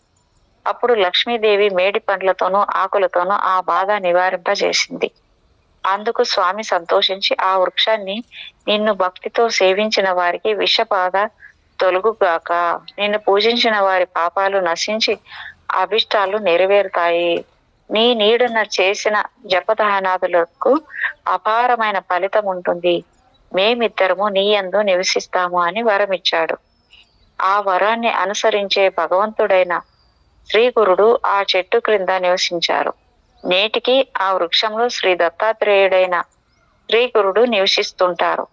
అప్పుడు లక్ష్మీదేవి మేడి పండ్లతోనూ ఆకులతోనూ ఆ బాధ నివారింపజేసింది. అందుకు స్వామి సంతోషించి, ఆ వృక్షాన్ని నిన్ను భక్తితో సేవించిన వారికి విషబాధ తొలగుగాక, నిన్ను పూజించిన వారి పాపాలు నశించి అభిష్టాలు నెరవేరుతాయి, నీ నీడన చేసిన జపదానాదులకు అపారమైన ఫలితం ఉంటుంది, మేమిద్దరము నీ యందు నివసిస్తాము అని వరమిచ్చాడు. ఆ వరాన్ని అనుసరించే భగవంతుడైన శ్రీగురుడు ఆ చెట్టు క్రింద నివసించారు. నేటికి ఆ వృక్షంలో శ్రీ దత్తాత్రేయుడైన శ్రీగురుడు నివసిస్తుంటారు.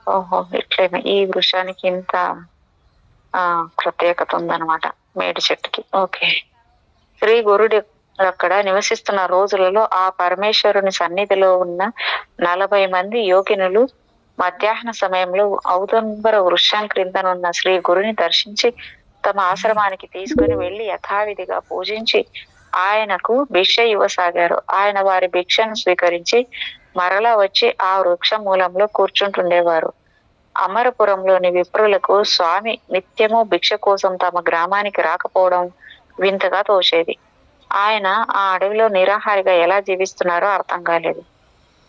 ఓహో, ఇట్లనే ఈ వృక్షానికి ఇంత ప్రత్యేకత ఉందన్నమాట, మేడి చెట్టుకి. ఓకే. శ్రీ గురుడు అక్కడ నివసిస్తున్న రోజులలో ఆ పరమేశ్వరుని సన్నిధిలో ఉన్న 40 మంది యోగినులు మధ్యాహ్న సమయంలో ఔదంబర వృక్షం క్రిందనున్న శ్రీ గురుని దర్శించి తమ ఆశ్రమానికి తీసుకుని వెళ్లి యథావిధిగా పూజించి ఆయనకు భిక్ష ఇవ్వసాగారు. ఆయన వారి భిక్షను స్వీకరించి మరలా వచ్చి ఆ వృక్ష మూలంలో కూర్చుంటుండేవారు. అమరపురంలోని విప్రులకు స్వామి నిత్యము భిక్ష కోసం తమ గ్రామానికి రాకపోవడం వింతగా తోచేది. ఆయన ఆ అడవిలో నిరాహారిగా ఎలా జీవిస్తున్నారో అర్థం కాలేదు.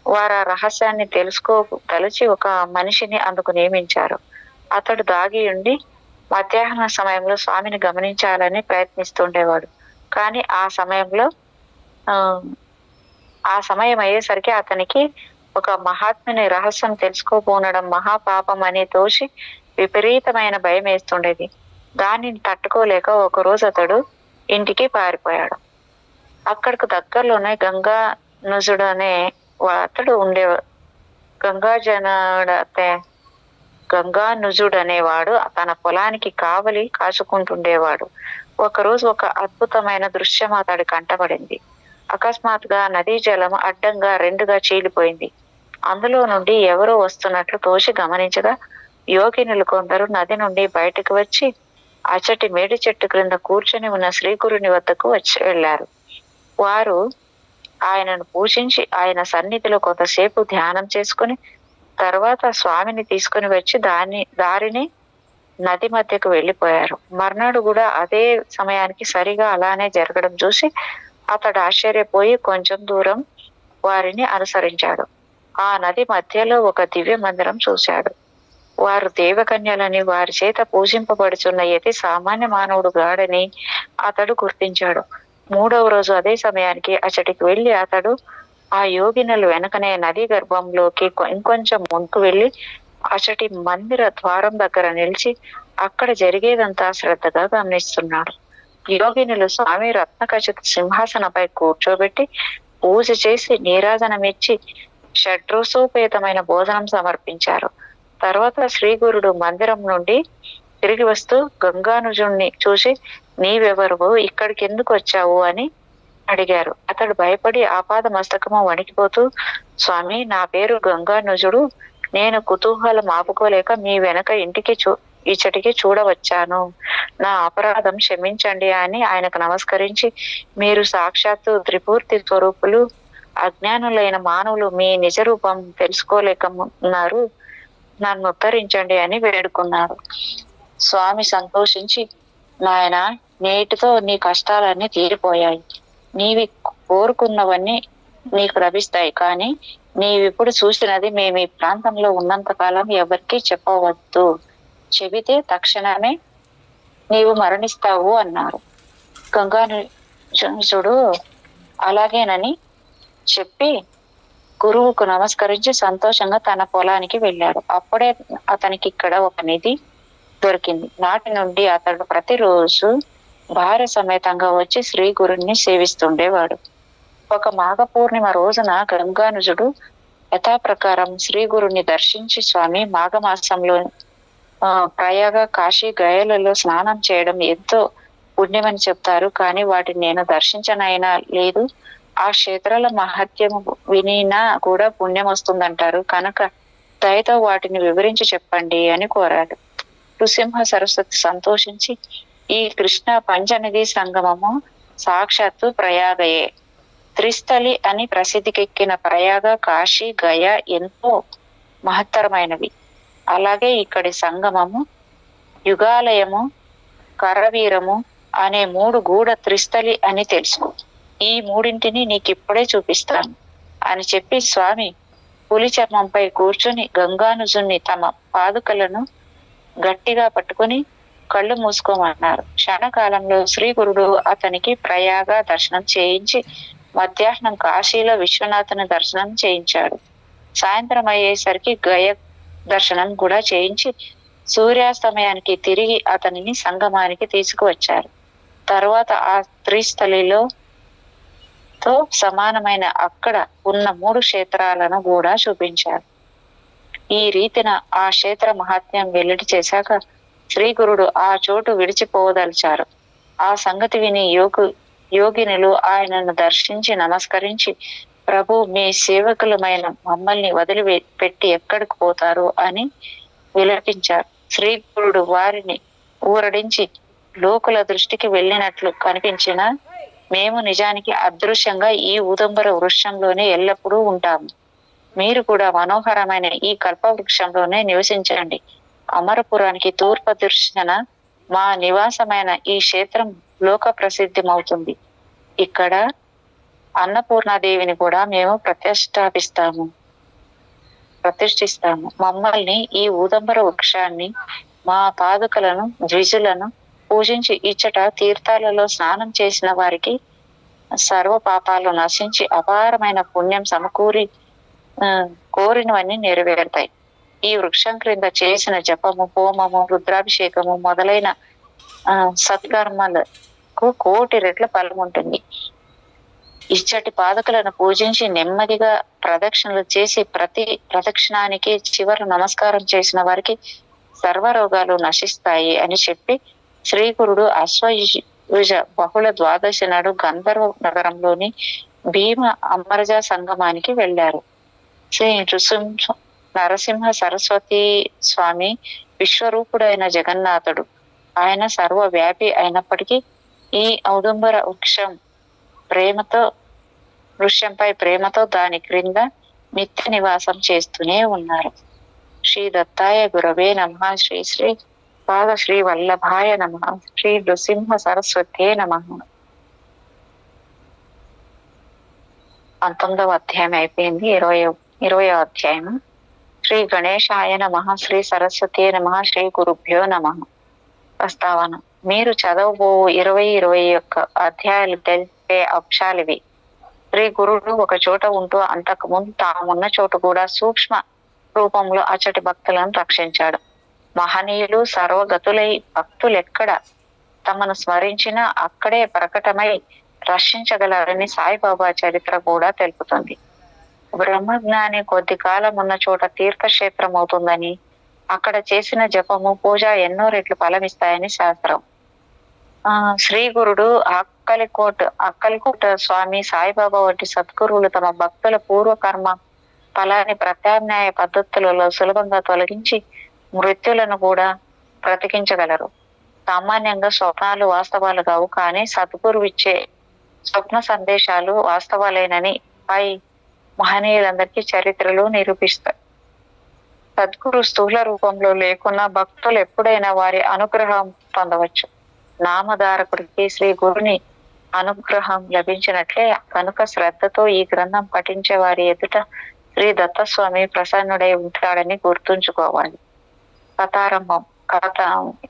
వారు ఆ రహస్యాన్ని తెలుసుకోదలిచి ఒక మనిషిని అందుకు నియమించారు. అతడు దాగి ఉండి మధ్యాహ్న సమయంలో స్వామిని గమనించాలని ప్రయత్నిస్తుండేవాడు. కానీ ఆ సమయం అయ్యేసరికి అతనికి ఒక మహాత్ముని రహస్యం తెలుసుకోపోనడం మహాపాపం అని తోచి విపరీతమైన భయం వేస్తుండేది. దానిని తట్టుకోలేక ఒకరోజు అతడు ఇంటికి పారిపోయాడు. అక్కడికి దగ్గరలోనే గంగానుజుడు అనే అతడు ఉండేవాడు. గంగానుజుడు అనేవాడు తన పొలానికి కావలి కాచుకుంటుండేవాడు. ఒకరోజు ఒక అద్భుతమైన దృశ్యం అతడి కంటపడింది. అకస్మాత్తుగా నదీ జలం అడ్డంగా రెండుగా చీలిపోయింది. అందులో నుండి ఎవరో వస్తున్నట్లు తోచి గమనించగా యోగినులు కొందరు నది నుండి బయటకు వచ్చి అచ్చటి మేడి చెట్టు క్రింద కూర్చొని ఉన్న శ్రీగురుని వద్దకు వెళ్ళారు. వారు ఆయనను పూజించి ఆయన సన్నిధిలో కొంతసేపు ధ్యానం చేసుకుని తర్వాత స్వామిని తీసుకుని వచ్చి దారిని నది మధ్యకు వెళ్ళిపోయారు. మర్నాడు కూడా అదే సమయానికి సరిగా అలానే జరగడం చూసి అతడు ఆశ్చర్యపోయి కొంచెం దూరం వారిని అనుసరించాడు. ఆ నది మధ్యలో ఒక దివ్య మందిరం చూశాడు. వారు దేవకన్యలని వారి చేత పూజింపబడుచున్న యతి సామాన్య మానవుడు గాడని అతడు గుర్తించాడు. మూడవ రోజు అదే సమయానికి అచ్చటికి వెళ్లి అతడు ఆ యోగినులు వెనకనే నదీ గర్భంలోకి ఇంకొంచెం ముందుకు వెళ్లి అచ్చటి మందిర ద్వారం దగ్గర నిలిచి అక్కడ జరిగేదంతా శ్రద్ధగా గమనిస్తున్నాడు. యోగినులు స్వామి రత్నఖచిత సింహాసనపై కూర్చోబెట్టి పూజ చేసి నీరాజనమిచ్చి షడ్రసోపేతమైన భోజనం సమర్పించారు. తర్వాత శ్రీగురుడు మందిరం నుండి తిరిగి వస్తూ గంగానుజుణ్ణి చూసి నీవెవరు, ఇక్కడికి ఎందుకు వచ్చావు అని అడిగారు. అతడు భయపడి ఆపాద మస్తకము వణికిపోతూ స్వామి, నా పేరు గంగానుజుడు. నేను కుతూహలం ఆపుకోలేక మీ వెనక ఇచ్చటికి చూడవచ్చాను. నా అపరాధం క్షమించండి అని ఆయనకు నమస్కరించి, మీరు సాక్షాత్తు త్రిపూర్తి స్వరూపులు, అజ్ఞానులైన మానవులు మీ నిజ రూపం తెలుసుకోలేకున్నారు, నన్ను ఉద్ధరించండి అని వేడుకున్నారు. స్వామి సంతోషించి, నాయన, నేటితో నీ కష్టాలన్నీ తీరిపోయాయి. నీవి కోరుకున్నవన్నీ నీకు లభిస్తాయి. కానీ నీవిప్పుడు చూసినది మేము ఈ ప్రాంతంలో ఉన్నంత కాలం ఎవరికి చెప్పవద్దు. చెబితే తక్షణమే నీవు మరణిస్తావు అన్నారు. గంగానుజుడు అలాగేనని చెప్పి గురువుకు నమస్కరించి సంతోషంగా తన పొలానికి వెళ్ళాడు. అప్పుడే అతనికి ఇక్కడ ఒక నిధి దొరికింది. నాటి నుండి అతడు ప్రతిరోజు భార్య సమేతంగా వచ్చి శ్రీ గురుని సేవిస్తుండేవాడు. ఒక మాఘ పూర్ణిమ రోజున గంగానుజుడు యథాప్రకారం శ్రీ గురుని దర్శించి, స్వామి, మాఘమాసంలో ప్రయాగ, కాశీ, గయలలో స్నానం చేయడం ఎంతో పుణ్యమని చెప్తారు. కానీ వాటిని నేను దర్శించనైనా లేదు. ఆ క్షేత్రాల మహత్యము వినినా కూడా పుణ్యం వస్తుందంటారు. కనుక దయతో వాటిని వివరించి చెప్పండి అని కోరాడు. నృసింహ సరస్వతి సంతోషించి, ఈ కృష్ణ పంచనిధి సంగమము సాక్షాత్తు ప్రయాగయే. త్రిస్థలి అని ప్రసిద్ధికెక్కిన ప్రయాగ, కాశీ, గయ ఎంతో మహత్తరమైనవి. అలాగే ఇక్కడి సంగమము, యుగాలయము, కరవీరము అనే 3 గూఢ త్రిస్థలి అని తెలుసుకో. ఈ మూడింటిని నీకిప్పుడే చూపిస్తాను అని చెప్పి స్వామి పులి చర్మంపై కూర్చుని గంగానుజుని తమ పాదుకలను గట్టిగా పట్టుకుని కళ్ళు మూసుకోమన్నారు. క్షణకాలంలో శ్రీ గురుడు అతనికి ప్రయాగ దర్శనం చేయించి మధ్యాహ్నం కాశీలో విశ్వనాథుని దర్శనం చేయించాడు. సాయంత్రం అయ్యేసరికి గయ దర్శనం కూడా చేయించి సూర్యాస్తమయానికి తిరిగి అతనిని సంగమానికి తీసుకువచ్చారు. తర్వాత ఆ త్రిస్థలిలో తో సమానమైన అక్కడ ఉన్న 3 క్షేత్రాలను కూడా చూపించారు. ఈ రీతిన ఆ క్షేత్ర మహాత్మ్యం వెల్లడి చేశాక శ్రీ గురుడు ఆ చోటు విడిచిపోదలిచారు. ఆ సంగతి విని యోగినులు ఆయనను దర్శించి నమస్కరించి, ప్రభు, మీ సేవకులమైన మమ్మల్ని వదిలిపెట్టి ఎక్కడికి పోతారు అని విలపించారు. శ్రీ గురుడు వారిని ఊరడించి, లోకుల దృష్టికి వెళ్ళినట్లు కనిపించిన మేము నిజానికి అదృశ్యంగా ఈ ఊదంబర వృక్షంలోనే ఎల్లప్పుడూ ఉంటాము. మీరు కూడా మనోహరమైన ఈ కల్పవృక్షంలోనే నివసించండి. అమరపురానికి తూర్పు దర్శన మా నివాసమైన ఈ క్షేత్రం లోక ప్రసిద్ధమవుతుంది. ఇక్కడ అన్నపూర్ణాదేవిని కూడా మేము ప్రతిష్ఠిస్తాము. మమ్మల్ని ఈ ఊదంబర వృక్షాన్ని, మా పాదుకలను, ద్విజులను పూజించి ఇచ్చట తీర్థాలలో స్నానం చేసిన వారికి సర్వ పాపాలు నశించి అపారమైన పుణ్యం కోరినవన్నీ నెరవేరుతాయి. ఈ వృక్షం క్రింద చేసిన జపము, హోమము, రుద్రాభిషేకము మొదలైన సత్కర్మలకు 1,000,000 రెట్ల ఫలం ఉంటుంది. ఇచ్చటి పాదకులను పూజించి నెమ్మదిగా ప్రదక్షిణలు చేసి ప్రతి ప్రదక్షిణానికి చివరి నమస్కారం చేసిన వారికి సర్వరోగాలు నశిస్తాయి అని చెప్పి శ్రీగురుడు అశ్వయుజ బహుళ ద్వాదశి నాడు గంధర్వ నగరంలోని భీమ అమరజ సంగమానికి వెళ్లారు. శ్రీ నరసింహ సరస్వతి స్వామి విశ్వరూపుడైన జగన్నాథుడు. ఆయన సర్వవ్యాపి అయినప్పటికీ ఈ ఔదుంబర వృక్షంపై ప్రేమతో దాని క్రింద నిత్య నివాసం చేస్తూనే ఉన్నారు. శ్రీ దత్తాయ గురవే నమః. శ్రీ శ్రీ పాద శ్రీ వల్లభాయ నమః. శ్రీ నృసింహ సరస్వతే నమః. 19వ అధ్యాయం అయిపోయింది. 20వ అధ్యాయం. శ్రీ గణేశాయ నమః. శ్రీ సరస్వతే నమః. శ్రీ గురుభ్యో నమః. ప్రస్తావన. మీరు చదవబో 20-21 అధ్యాయాలు తెలిపే అంశాలివి. శ్రీ గురుడు ఒక చోట ఉంటూ అంతకు ముందు తామున్న చోటు కూడా సూక్ష్మ రూపంలో అచ్చటి భక్తులను రక్షించాడు. మహనీయులు సర్వగతులై భక్తులెక్కడ తమను స్మరించినా అక్కడే ప్రకటమై రక్షించగలరని సాయిబాబా చరిత్ర కూడా తెలుపుతుంది. బ్రహ్మజ్ఞాని కొద్ది కాలం ఉన్న చోట తీర్థక్షేత్రం అవుతుందని, అక్కడ చేసిన జపము, పూజ ఎన్నో రెట్లు ఫలమిస్తాయని శాస్త్రం. శ్రీ గురుడు అక్కలికోట స్వామి, సాయిబాబా వంటి సద్గురువులు తమ భక్తుల పూర్వకర్మ ఫలాన్ని ప్రత్యామ్నాయ పద్ధతులలో సులభంగా తొలగించి మృత్యులను కూడా బ్రతికించగలరు. సామాన్యంగా స్వప్నాలు వాస్తవాలు కావు, కానీ సద్గురు ఇచ్చే స్వప్న సందేశాలు వాస్తవాలేనని పై మహనీయులందరికీ చరిత్రలు నిరూపిస్తాయి. సద్గురు స్థూల రూపంలో లేకున్నా భక్తులు ఎప్పుడైనా వారి అనుగ్రహం పొందవచ్చు. నామధారకుడికి శ్రీ గురుని అనుగ్రహం లభించినట్లే కనుక శ్రద్ధతో ఈ గ్రంథం పఠించే వారి ఎదుట శ్రీ దత్తస్వామి ప్రసన్నుడై ఉంటాడని గుర్తుంచుకోవాలి. కథారంభం.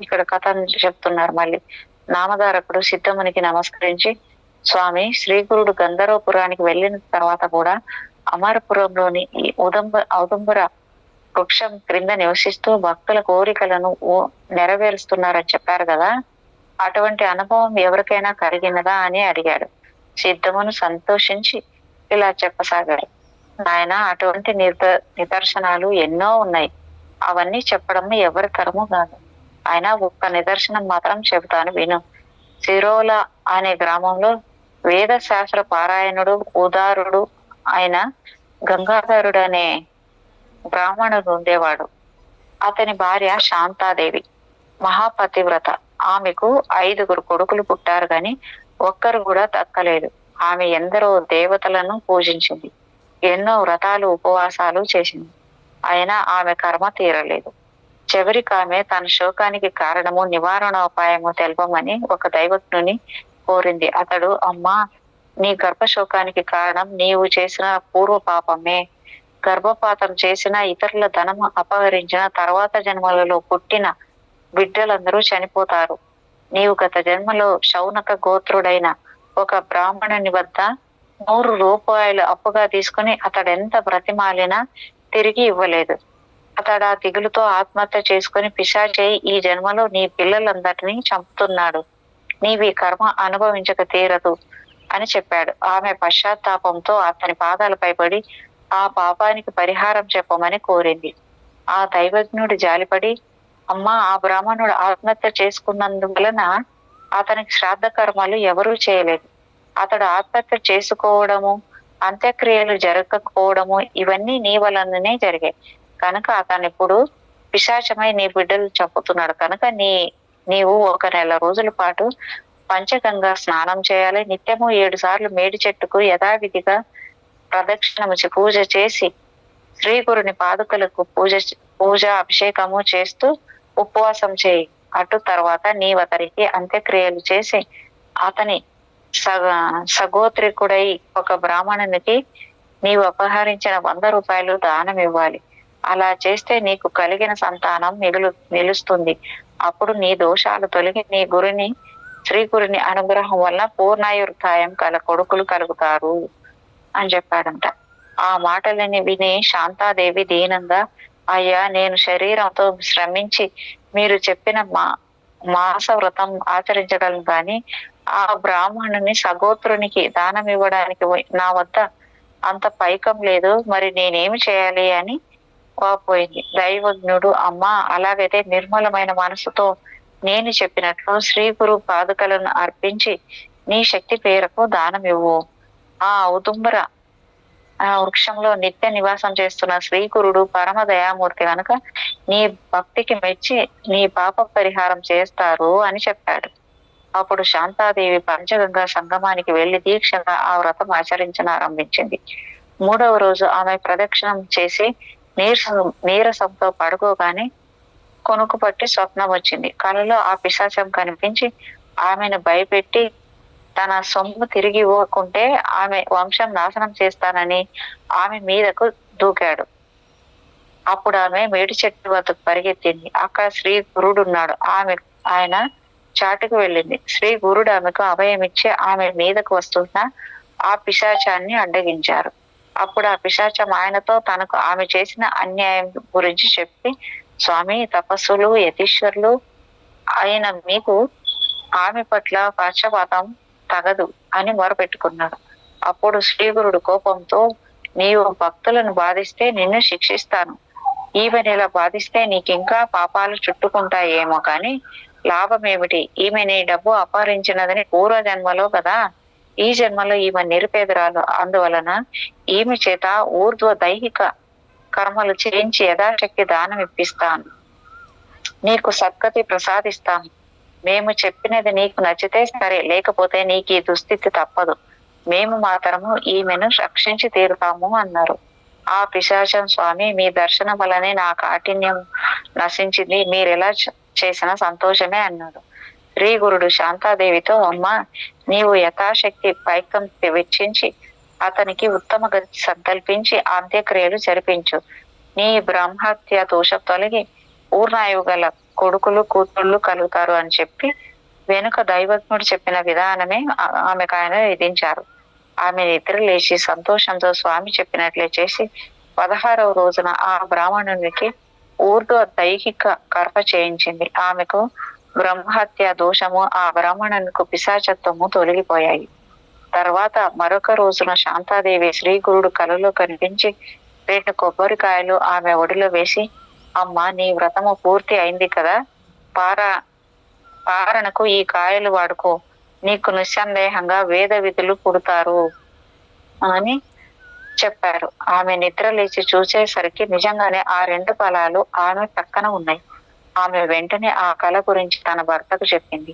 ఇక్కడ కథ చెప్తున్నారు. మళ్ళీ నామధారకుడు సిద్ధమునికి నమస్కరించి, స్వామి, శ్రీగురుడు గంధర్వపురానికి వెళ్ళిన తర్వాత కూడా అమరపురంలోని ఈ ఔదుంబర వృక్షం క్రింద నివసిస్తూ భక్తుల కోరికలను నెరవేరుస్తున్నారని చెప్పారు కదా, అటువంటి అనుభవం ఎవరికైనా కలిగినదా అని అడిగాడు. సిద్ధమును సంతోషించి ఇలా చెప్పసాగాడు. ఆయన అటువంటి నిదర్శనాలు ఎన్నో ఉన్నాయి. అవన్నీ చెప్పడం ఎవరి తరము కాదు. ఆయన ఒక్క నిదర్శనం మాత్రం చెబుతాను విను. సిరోల అనే గ్రామంలో వేద శాస్త్ర పారాయణుడు, ఉదారుడు ఆయన గంగాధరుడు అనే బ్రాహ్మణుడు ఉండేవాడు. అతని భార్య శాంతాదేవి మహాపతివ్రత. ఆమెకు 5 కొడుకులు పుట్టారు, గాని ఒక్కరు కూడా దక్కలేదు. ఆమె ఎందరో దేవతలను పూజించింది, ఎన్నో వ్రతాలు ఉపవాసాలు చేసింది. అయినా ఆమె కర్మ తీరలేదు. చివరికి ఆమె తన శోకానికి కారణము, నివారణోపాయము తెలపమని ఒక దైవజ్ఞుని కోరింది. అతడు, అమ్మా, నీ గర్భశోకానికి కారణం నీవు చేసిన పూర్వ పాపమే. గర్భపాతం చేసిన, ఇతరుల ధనము అపహరించిన, తర్వాత జన్మలలో పుట్టిన బిడ్డలందరూ చనిపోతారు. నీవు గత జన్మలో శౌనక గోత్రుడైన ఒక బ్రాహ్మణుని వద్ద 100 రూపాయలు అప్పుగా తీసుకుని అతడెంత బ్రతిమాలినా తిరిగి ఇవ్వలేదు. అతడు ఆ దిగులుతో ఆత్మహత్య చేసుకుని పిశాచై ఈ జన్మలో నీ పిల్లలందరినీ చంపుతున్నాడు. నీవి కర్మ అనుభవించక తీరదు అని చెప్పాడు. ఆమె పశ్చాత్తాపంతో అతని పాదాలపై పడి ఆ పాపానికి పరిహారం చెప్పమని కోరింది. ఆ దైవజ్ఞుడు జాలిపడి, అమ్మా, ఆ బ్రాహ్మణుడు ఆత్మహత్య చేసుకున్నందువలన అతనికి శ్రాద్ధ కర్మలు ఎవరూ చేయలేదు. అతడు ఆత్మహత్య చేసుకోవడము, అంత్యక్రియలు జరగకపోవడము ఇవన్నీ నీ వలననే జరిగాయి. కనుక అతను ఇప్పుడు పిశాచమై నీ బిడ్డలు చంపుతున్నాడు. కనుక నీవు 1 నెల రోజుల పాటు పంచగంగా స్నానం చేయాలి. నిత్యము 7 సార్లు మేడి చెట్టుకు యథావిధిగా ప్రదక్షిణముచి పూజ చేసి శ్రీ గురుని పాదుకలకు పూజ అభిషేకము చేస్తూ ఉపవాసం చేయి. అటు తర్వాత నీవతనికి అంత్యక్రియలు చేసి అతని సగోత్రికుడై ఒక బ్రాహ్మణునికి నీవు అపహరించిన 100 రూపాయలు దానం ఇవ్వాలి. అలా చేస్తే నీకు కలిగిన సంతానం నిలుస్తుంది. అప్పుడు నీ దోషాలు తొలగి శ్రీ గురుని అనుగ్రహం వల్ల పూర్ణాయుర్ధాయం కల కొడుకులు కలుగుతారు అని చెప్పాడంట. ఆ మాటలని విని శాంతాదేవి దీనంగా, అయ్యా, నేను శరీరంతో శ్రమించి మీరు చెప్పిన మాస వ్రతం ఆచరించగలను, కానీ ఆ బ్రాహ్మణుని సగోత్రునికి దానం ఇవ్వడానికి నా వద్ద అంత పైకం లేదు, మరి నేనేమి చేయాలి అని వాపోయింది. దైవజ్ఞుడు, అమ్మా, అలాగైతే నిర్మలమైన మనసుతో నేను చెప్పినట్లు శ్రీ గురు పాదుకలను అర్పించి నీ శక్తి పేరకు దానం ఇవ్వు. ఆ ఔదుంబర వృక్షంలో నిత్య నివాసం చేస్తున్న శ్రీ గురుడు పరమ దయామూర్తి కనుక నీ భక్తికి మెచ్చి నీ పాప పరిహారం చేస్తారు అని చెప్పాడు. అప్పుడు శాంతాదేవి పంచగంగా సంగమానికి వెళ్లి దీక్షగా ఆ వ్రతం ఆచరించనారంభించింది. 3వ రోజు ఆమె ప్రదక్షిణం చేసి నీరసంతో పడుకోగానే కొనుకు పట్టి స్వప్నం వచ్చింది. కలలో ఆ పిశాచం కనిపించి ఆమెను భయపెట్టి తన సొమ్ము తిరిగి ఇవ్వకుంటే ఆమె వంశం నాశనం చేస్తానని ఆమె మీదకు దూకాడు. అప్పుడు ఆమె మేడి చెట్టు వద్దకు పరిగెత్తింది. అక్కడ శ్రీ గురుడు ఉన్నాడు. ఆయన చాటుకు వెళ్ళింది. శ్రీ గురుడు ఆమెకు అభయమిచ్చి ఆమె మీదకు వస్తున్న ఆ పిశాచాన్ని అడ్డగించారు. అప్పుడు ఆ పిశాచం ఆయనతో తనకు ఆమె చేసిన అన్యాయం గురించి చెప్పి, స్వామి, తపస్సులు యతీశ్వరులు అయిన మీకు ఆమె పట్ల పక్షపాతం తగదు అని మొరపెట్టుకున్నాడు. అప్పుడు శ్రీగురుడు కోపంతో, నీవు భక్తులను బాధిస్తే నిన్ను శిక్షిస్తాను, ఈమెను ఇలా బాధిస్తే నీకింకా పాపాలు చుట్టుకుంటాయేమో, కానీ లాభమేమిటి? ఈమె నీ డబ్బు అపహరించినదని పూర్వ జన్మలో కదా, ఈ జన్మలో ఈమె నిరుపేదరాలు, అందువలన ఈమె చేత ఊర్ధ్వ దైహిక కర్మలు చేయించి యథాశక్తి దానం ఇప్పిస్తాను, నీకు సద్గతి ప్రసాదిస్తాను. మేము చెప్పినది నీకు నచ్చితే సరే, లేకపోతే నీకు ఈ దుస్థితి తప్పదు. మేము మాత్రము ఈమెను రక్షించి తీరుతాము అన్నారు. ఆ పిశాచం, స్వామి, మీ దర్శనం వల్లనే నా కాఠిన్యం నశించింది, మీరెలా చేసిన సంతోషమే అన్నాడు. శ్రీ గురుడు శాంతాదేవితో, అమ్మ, నీవు యథాశక్తి పైకం వెచ్చించి అతనికి ఉత్తమ గతి సంకల్పించి అంత్యక్రియలు జరిపించు. నీ బ్రహ్మహత్య దోషం తొలగి పూర్ణాయువు గల కొడుకులు కూతుళ్ళు కలుగుతారు అని చెప్పి వెనుక దైవజ్ఞుడు చెప్పిన విధానమే ఆమెకు ఆయన విధించారు. ఆమె నిద్ర లేచి సంతోషంతో స్వామి చెప్పినట్లే చేసి 16వ రోజున ఆ బ్రాహ్మణునికి ఊర్ధ్వ దైహిక కర్మ చేయించింది. ఆమెకు బ్రహ్మహత్య దోషము, ఆ బ్రాహ్మణునికి పిశాచత్వము తొలగిపోయాయి. తర్వాత మరొక రోజున శాంతాదేవి శ్రీ గురుడు కలలో కనిపించి 2 కొబ్బరికాయలు ఆమె ఒడిలో వేసి, అమ్మ, నీ వ్రతము పూర్తి అయింది కదా, పారణకు ఈ కాయలు వాడుకో, నీకు నిస్సందేహంగా వేద విధులు పుడతారు అని చెప్పారు. ఆమె నిద్ర లేచి చూసేసరికి నిజంగానే ఆ 2 ఫలాలు ఆమె పక్కన ఉన్నాయి. ఆమె వెంటనే ఆ కళ గురించి తన భర్తకు చెప్పింది.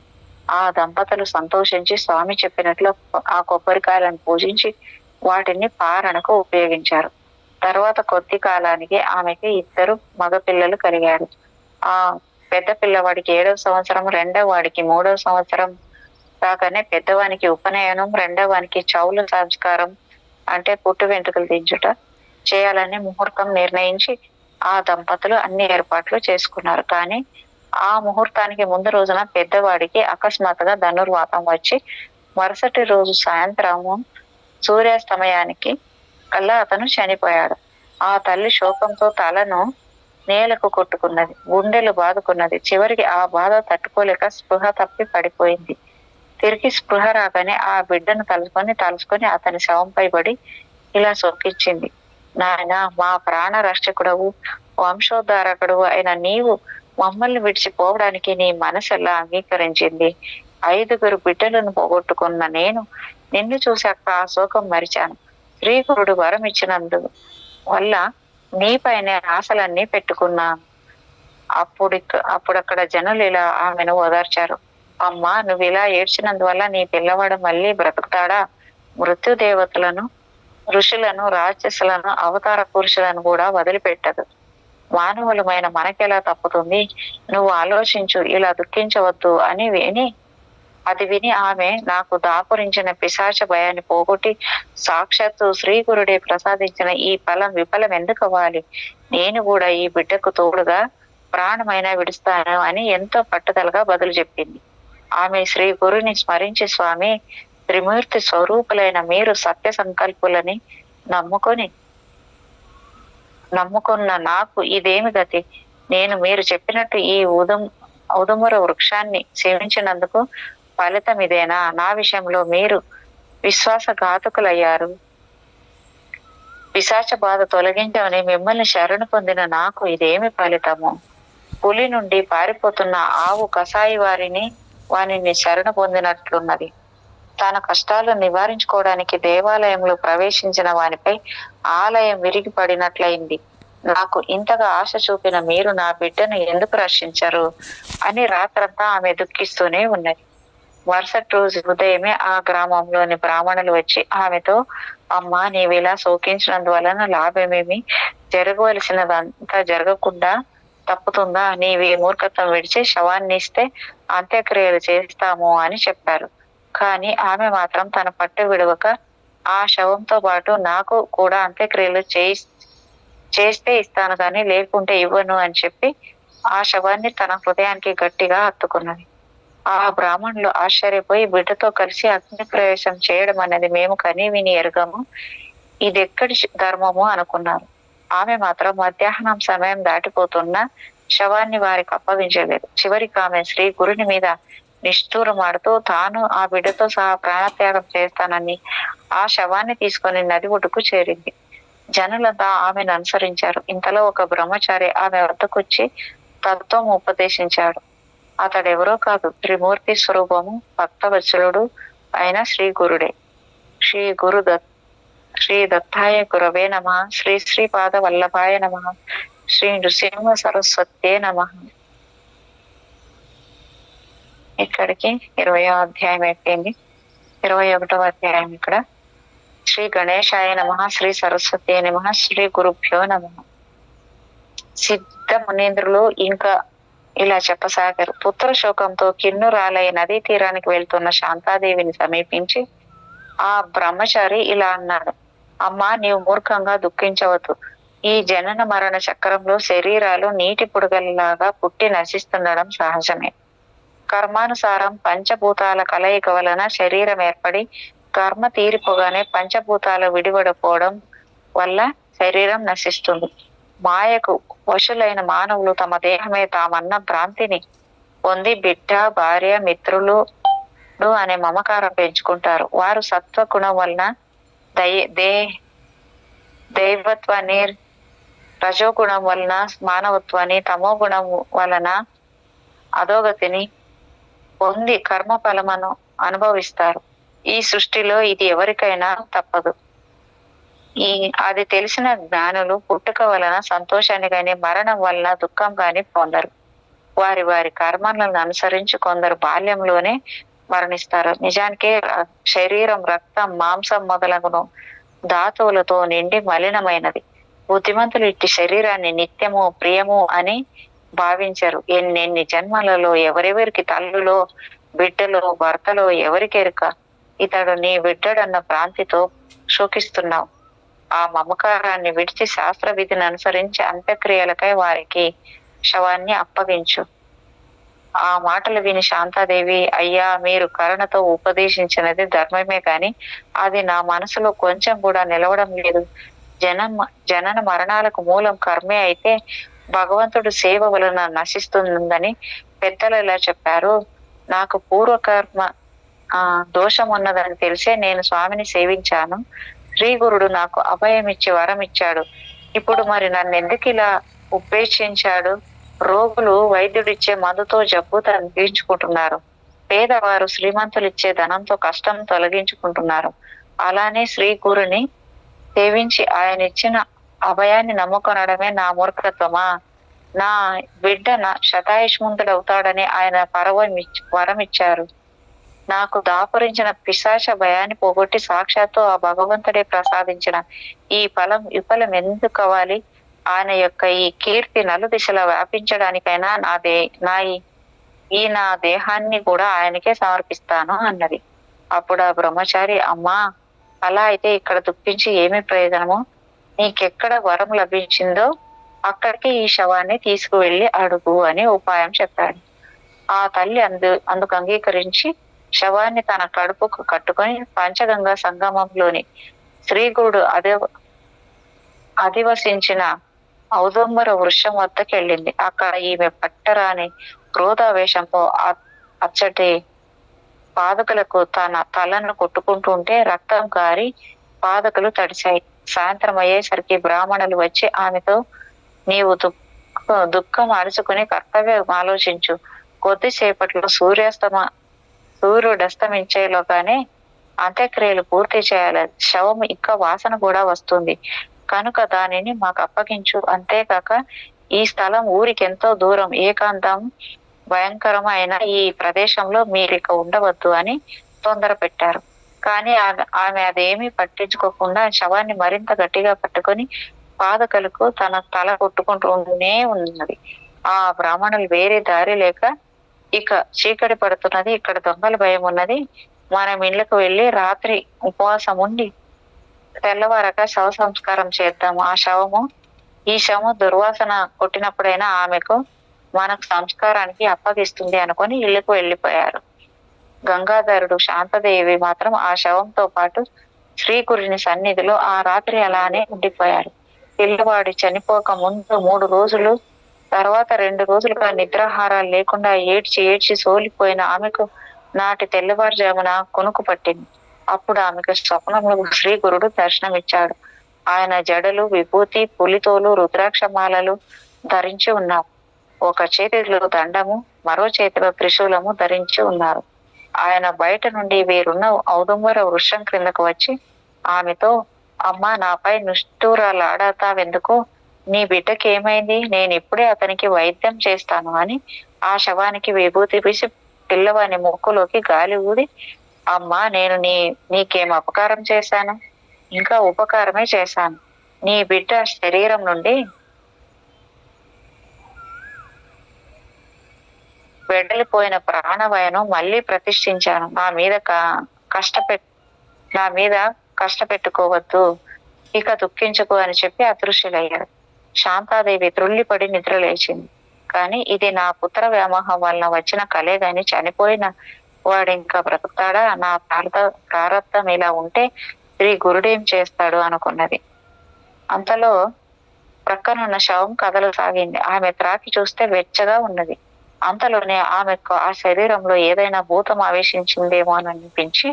ఆ దంపతులు సంతోషించి స్వామి చెప్పినట్లు ఆ కొబ్బరికాయలను పూజించి వాటిని పారణకు ఉపయోగించారు. తర్వాత కొద్ది కాలానికి ఆమెకి 2 మగపిల్లలు కలిగారు. ఆ పెద్ద పిల్లవాడికి 7వ సంవత్సరం, రెండవ వాడికి 3వ సంవత్సరం కాగానే పెద్దవానికి ఉపనయనం, రెండవ వానికి చౌల సంస్కారం అంటే పుట్టు వెంట్రుకలు దించుట చేయాలని ముహూర్తం నిర్ణయించి ఆ దంపతులు అన్ని ఏర్పాట్లు చేసుకున్నారు. కానీ ఆ ముహూర్తానికి ముందు రోజున పెద్దవాడికి అకస్మాత్తుగా ధనుర్వాతం వచ్చి మరుసటి రోజు సాయంత్రము సూర్యాస్తమయానికి కల్లా అతను చనిపోయాడు. ఆ తల్లి శోకంతో తలను నేలకు కొట్టుకున్నది, గుండెలు బాదుకున్నది. చివరికి ఆ బాధ తట్టుకోలేక స్పృహ తప్పి పడిపోయింది. తిరిగి స్పృహ రాగానే ఆ బిడ్డను తలుసుకొని అతని శవంపై పడి ఇలా సొక్కించింది, నాయన, మా ప్రాణ రక్షకుడవు, వంశోద్ధారకుడు అయిన నీవు మమ్మల్ని విడిచిపోవడానికి నీ మనసు ఎలా అంగీకరించింది? 5 బిడ్డలను పోగొట్టుకున్న నేను నిన్ను చూశాక ఆ శోకం మరిచాను. శ్రీగురుడు వరం ఇచ్చినందు వల్ల నీపైనే ఆశలన్నీ పెట్టుకున్నాను. అప్పుడక్కడ జనులు ఇలా ఆమెను ఓదార్చారు. అమ్మా, నువ్వు ఇలా ఏడ్చినందువల్ల నీ పిల్లవాడు మళ్ళీ బ్రతుకుతాడా? మృత్యుదేవతలను ఋషులను, రాక్షసులను, అవతార పురుషులను కూడా వదిలిపెట్టదు. మానవులమైన మనకెలా తప్పుతుంది? నువ్వు ఆలోచించు, ఇలా దుఃఖించవద్దు అని అది విని ఆమె, నాకు దాపురించిన పిశాచ భయాన్ని పోగొట్టి సాక్షాత్తు శ్రీగురుడే ప్రసాదించిన ఈ ఫలం విఫలం ఎందుకు అవ్వాలి? నేను కూడా ఈ బిడ్డకు తోడుగా ప్రాణమైనా విడుస్తాను అని ఎంతో పట్టుదలగా బదులు చెప్పింది. ఆమె శ్రీ గురుని స్మరించి, స్వామి, త్రిమూర్తి స్వరూపులైన మీరు సత్య సంకల్పులని నమ్ముకున్న నాకు ఇదేమి గతి? నేను మీరు చెప్పినట్టు ఈ ఉదుముర వృక్షాన్ని సేవించినందుకు ఫలితం ఇదేనా? నా విషయంలో మీరు విశ్వాసఘాతకులయ్యారు. పిశాచ బాధ తొలగించమని మిమ్మల్ని శరణు పొందిన నాకు ఇదేమి ఫలితము? పులి నుండి పారిపోతున్న ఆవు కసాయి వారిని శరణు పొందినట్లున్నది. తన కష్టాలను నివారించుకోవడానికి దేవాలయంలో ప్రవేశించిన వానిపై ఆలయం విరిగి పడినట్లయింది. నాకు ఇంతగా ఆశ చూపిన మీరు నా బిడ్డను ఎందుకు రక్షించరు అని రాత్రంతా ఆమె దుఃఖిస్తూనే ఉన్నది. మరుసటి రోజు ఉదయమే ఆ గ్రామంలోని బ్రాహ్మణులు వచ్చి ఆమెతో, అమ్మా, నీవిలా శోకించినందువలన లాభమేమి? జరగవలసినదంతా జరగకుండా తప్పుతుందా? నీవి మూర్ఖత్వం విడిచి శవాన్ని ఇస్తే అంత్యక్రియలు చేస్తాము అని చెప్పారు. కానీ ఆమె మాత్రం తన పట్టు విడవక, ఆ శవంతో పాటు నాకు కూడా అంత్యక్రియలు చేస్తే ఇస్తాను కానీ లేకుంటే ఇవ్వను అని చెప్పి ఆ శవాన్ని తన హృదయానికి గట్టిగా హత్తుకున్నది. ఆ బ్రాహ్మణులు ఆశ్చర్యపోయి, బిడ్డతో కలిసి అగ్ని ప్రవేశం చేయడం అనేది మేము కని విని ఎరగము, ఇదెక్కడి ధర్మము అనుకున్నారు. ఆమె మాత్రం మధ్యాహ్నం సమయం దాటిపోతున్న శవాన్ని వారికి అప్పగించలేదు. చివరికి ఆమె శ్రీ గురుని మీద నిష్ఠూరమాడుతూ తాను ఆ బిడ్డతో సహా ప్రాణత్యాగం చేస్తానని ఆ శవాన్ని తీసుకొని నది ఒడ్డుకు చేరింది. జనులంతా ఆమెను అనుసరించారు. ఇంతలో ఒక బ్రహ్మచారి ఆమె వద్దకొచ్చి తత్వం ఉపదేశించాడు. అతడెవరో కాదు, త్రిమూర్తి స్వరూపము, భక్తవత్సలుడు అయిన శ్రీ గురుడే. శ్రీ దత్తాయ గురవే నమ, శ్రీ శ్రీపాద వల్లభాయ నమ, శ్రీ నృసింహ సరస్వత్యే నమ. ఇక్కడికి 20వ అధ్యాయం అయిపోయింది. 21వ అధ్యాయం ఇక్కడ. శ్రీ గణేశాయ నమ, శ్రీ సరస్వతి నమ, శ్రీ గురుభ్యో నమ. సిద్ధ మునీంద్రులు ఇంకా ఇలా చెప్పసాగారు. పుత్ర శోకంతో కిన్నురాలై నదీ తీరానికి వెళ్తున్న శాంతాదేవిని సమీపించి ఆ బ్రహ్మచారి ఇలా అన్నాడు, అమ్మా, నీవు మూర్ఖంగా దుఃఖించవద్దు. ఈ జనన మరణ చక్రంలో శరీరాలు నీటి పుడగలలాగా పుట్టి నశిస్తుండడం సహజమే. కర్మానుసారం పంచభూతాల కలయిక వలన శరీరం ఏర్పడి కర్మ తీరిపోగానే పంచభూతాలు విడిపడిపోవడం వల్ల శరీరం నశిస్తుంది. మాయకు వశులైన మానవులు తమ దేహమే తామన్న భ్రాంతిని పొంది బిడ్డ, భార్య, మిత్రులు అనే మమకారం పెంచుకుంటారు. వారు సత్వగుణం వలన దైవత్వాన్ని, రజోగుణం వలన మానవత్వాన్ని, తమో గుణం వలన అధోగతిని పొంది కర్మ ఫలమును అనుభవిస్తారు. ఈ సృష్టిలో ఇది ఎవరికైనా తప్పదు. అది తెలిసిన జ్ఞానులు పుట్టుక వలన సంతోషాన్ని గాని మరణం వలన దుఃఖం గాని పొందరు. వారి వారి కర్మలను అనుసరించి కొందరు బాల్యంలోనే మరణిస్తారు. నిజానికి శరీరం రక్తం, మాంసం మొదలగును ధాతువులతో నిండి మలినమైనది. బుద్ధిమంతులు ఇట్టి శరీరాన్ని నిత్యము ప్రియము అని భావించరు. ఎన్నెన్ని జన్మలలో ఎవరెవరికి తల్లులో, బిడ్డలో, భర్తలో ఎవరికెరుక? ఇతడు నీ బిడ్డడన్న భ్రాంతితో శోకిస్తున్నావు. ఆ మమకారాన్ని విడిచి శాస్త్ర విధిని అనుసరించి అంత్యక్రియలకై వారికి శవాన్ని అప్పగించు. ఆ మాటలు విని శాంతాదేవి, అయ్యా, మీరు కరుణతో ఉపదేశించినది ధర్మమే కాని అది నా మనసులో కొంచెం కూడా నిలవడం లేదు. జనన మరణాలకు మూలం కర్మే అయితే భగవంతుడు సేవ వలన నశిస్తుందని పెద్దలు ఇలా చెప్పారు. నాకు పూర్వకర్మ దోషం ఉన్నదని తెలిసే నేను స్వామిని సేవించాను. శ్రీ గురుడు నాకు అభయం ఇచ్చి వరం ఇచ్చాడు. ఇప్పుడు మరి నన్ను ఎందుకు ఇలా ఉపేక్షించాడు? రోగులు వైద్యుడిచ్చే మందుతో జబ్బు తగ్గించుకుంటున్నారు. పేదవారు శ్రీమంతులు ఇచ్చే ధనంతో కష్టం తొలగించుకుంటున్నారు. అలానే శ్రీ గురుని సేవించి ఆయన ఇచ్చిన అభయాన్ని నమ్ముకొనడమే నా మూర్ఖత్వమా? నా బిడ్డ శతాయుష్మంతుడు అవుతాడని ఆయన వరం ఇచ్చారు. నాకు దాపురించిన పిశాచ భయాన్ని పోగొట్టి సాక్షాత్తు ఆ భగవంతుడే ప్రసాదించిన ఈ విఫలం ఎందుకు అవ్వాలి? ఆయన యొక్క ఈ కీర్తి నలుదిశలా వ్యాపించడానికైనా నా దేహాన్ని కూడా ఆయనకే సమర్పిస్తాను అన్నది. అప్పుడు ఆ బ్రహ్మచారి, అమ్మా, అలా అయితే ఇక్కడ దుఃఖించి ఏమి ప్రయోజనము? నీకెక్కడ వరం లభించిందో అక్కడికి ఈ శవాన్ని తీసుకువెళ్ళి అడుగు అని ఉపాయం చెప్పాడు. ఆ తల్లి అందుకు అంగీకరించి శవాన్ని తన కడుపుకు కట్టుకొని పంచగంగా సంగమంలోని శ్రీగురుడు అధివసించిన ఔదుంబర వృక్షం వద్దకు వెళ్ళింది. అక్కడ ఈమె పట్టరాని క్రోధావేశంతో అచ్చటి పాదకులకు తన తలను కొట్టుకుంటూ ఉంటే రక్తం కారి పాదకులు తడిశాయి. సాయంత్రం అయ్యేసరికి బ్రాహ్మణులు వచ్చి ఆమెతో, నీవు దుఃఖం అరుచుకుని కర్తవ్యం ఆలోచించు. కొద్దిసేపట్లో సూర్యుడస్తమించేలోగానే అంత్యక్రియలు పూర్తి చేయాలి. శవం ఇంకా వాసన కూడా వస్తుంది కనుక దానిని మాకు అప్పగించు. అంతేకాక ఈ స్థలం ఊరికి ఎంతో దూరం, ఏకాంతం భయంకరమైన ఈ ప్రదేశంలో మీరిక ఉండవద్దు అని తొందర పెట్టారు. కానీ ఆమె అదేమీ పట్టించుకోకుండా శవాన్ని మరింత గట్టిగా పట్టుకొని పాదకులకు తన తల కొట్టుకుంటూనే ఉన్నది. ఆ బ్రాహ్మణులు వేరే దారి లేక, ఇక చీకటి పడుతున్నది, ఇక్కడ దొంగల భయం ఉన్నది, మనం ఇళ్లకు వెళ్ళి రాత్రి ఉపవాసం ఉండి తెల్లవారక శవ సంస్కారం చేద్దాము. ఈ శవము దుర్వాసన కొట్టినప్పుడైనా ఆమెకు మనకు సంస్కారానికి అప్పగిస్తుంది అనుకొని ఇళ్లకు వెళ్ళిపోయారు. గంగాధరుడు, శాంతదేవి మాత్రం ఆ శవంతో పాటు శ్రీగురుని సన్నిధిలో ఆ రాత్రి అలానే ఉండిపోయారు. పిల్లవాడు చనిపోక ముందు 3 రోజులు, తర్వాత 2 రోజులుగా నిద్రాహారాలు లేకుండా ఏడ్చి సోలిపోయిన ఆమెకు నాటి తెల్లవారుజామున కొనుకు పట్టింది. అప్పుడు ఆమెకు స్వప్నంలో శ్రీగురుడు దర్శనమిచ్చాడు. ఆయన జడలు, విభూతి, పులితోలు, రుద్రాక్షమాలలు ధరించి ఉన్నారు. ఒక చేతిలో దండము, మరో చేతిలో త్రిశూలము ధరించి ఉన్నారు. ఆయన బయట నుండి వేరున్న ఔదుంబర వృక్షం క్రిందకు వచ్చి ఆమెతో, అమ్మా, నాపై నిష్ఠూరాలాడతావెందుకు? నీ బిడ్డకి ఏమైంది? నేను ఇప్పుడే అతనికి వైద్యం చేస్తాను అని ఆ శవానికి విభూతి పూసి పిల్లవాని ముక్కులోకి గాలి ఊది, అమ్మా, నేను నీకేం అపకారం చేశాను? ఇంకా ఉపకారమే చేశాను. నీ బిడ్డ శరీరం నుండి వెడలిపోయిన ప్రాణవాయును మళ్ళీ ప్రతిష్ఠించాను. నా మీద కష్టపెట్టుకోవద్దు, ఇక దుఃఖించుకో అని చెప్పి అదృశ్యులయ్యాడు. శాంతాదేవి త్రుళ్ళిపడి నిద్ర లేచింది. కానీ ఇది నా పుత్ర వ్యామోహం వలన వచ్చిన కలే గాని చనిపోయిన వాడు ఇంకా బ్రతుకుతాడా? నా ప్రారంధం ఇలా ఉంటే శ్రీ గురుడేం చేస్తాడు అనుకున్నది. అంతలో ప్రక్కనున్న శవం కదలసాగింది. ఆమె త్రాకి చూస్తే వెచ్చగా ఉన్నది. అంతలోనే ఆమెకు ఆ శరీరంలో ఏదైనా భూతం ఆవేశించిందేమో అని అనిపించి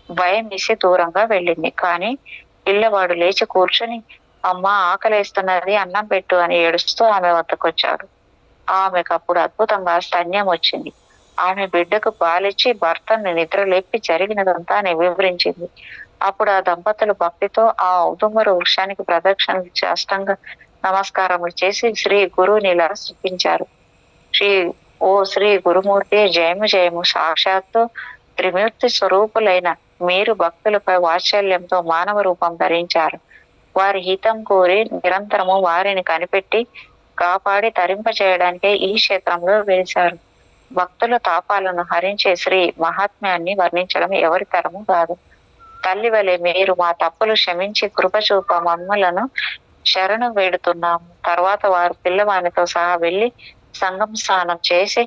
భయం వేసి దూరంగా వెళ్ళింది. కానీ పిల్లవాడు లేచి కూర్చొని, అమ్మా, ఆకలేస్తున్నది, అన్నం పెట్టు అని ఏడుస్తూ ఆమె వద్దకొచ్చాడు. ఆమెకు అప్పుడు అద్భుతంగా స్తన్యం వచ్చింది. ఆమె బిడ్డకు పాలిచ్చి భర్తను నిద్ర లేపి జరిగినదంతా వివరించింది. అప్పుడు ఆ దంపతులు భక్తితో ఆ ఔదుంబర వృక్షానికి ప్రదక్షిణలు అష్టాంగ నమస్కారములు చేసి శ్రీ గురువుని ఇలా స్తుతించారు. శ్రీ గురుమూర్తి, జయము జయము. సాక్షాత్తు త్రిమూర్తి స్వరూపులైన మీరు భక్తులపై వాత్సల్యంతో మానవ రూపం ధరించారు. వారి హితం కోరి నిరంతరము వారిని కనిపెట్టి కాపాడి తరింప చేయడానికే ఈ క్షేత్రంలో వెలిశారు. భక్తుల తాపాలను హరించే శ్రీ మహాత్మ్యాన్ని వర్ణించడం ఎవరి తరము కాదు. తల్లి వలె మీరు మా తప్పులు క్షమించి కృపచూప మమ్మలను శరణు వేడుతున్నాము. తర్వాత వారు పిల్లవానితో సహా వెళ్లి సంగం స్నానం చేసి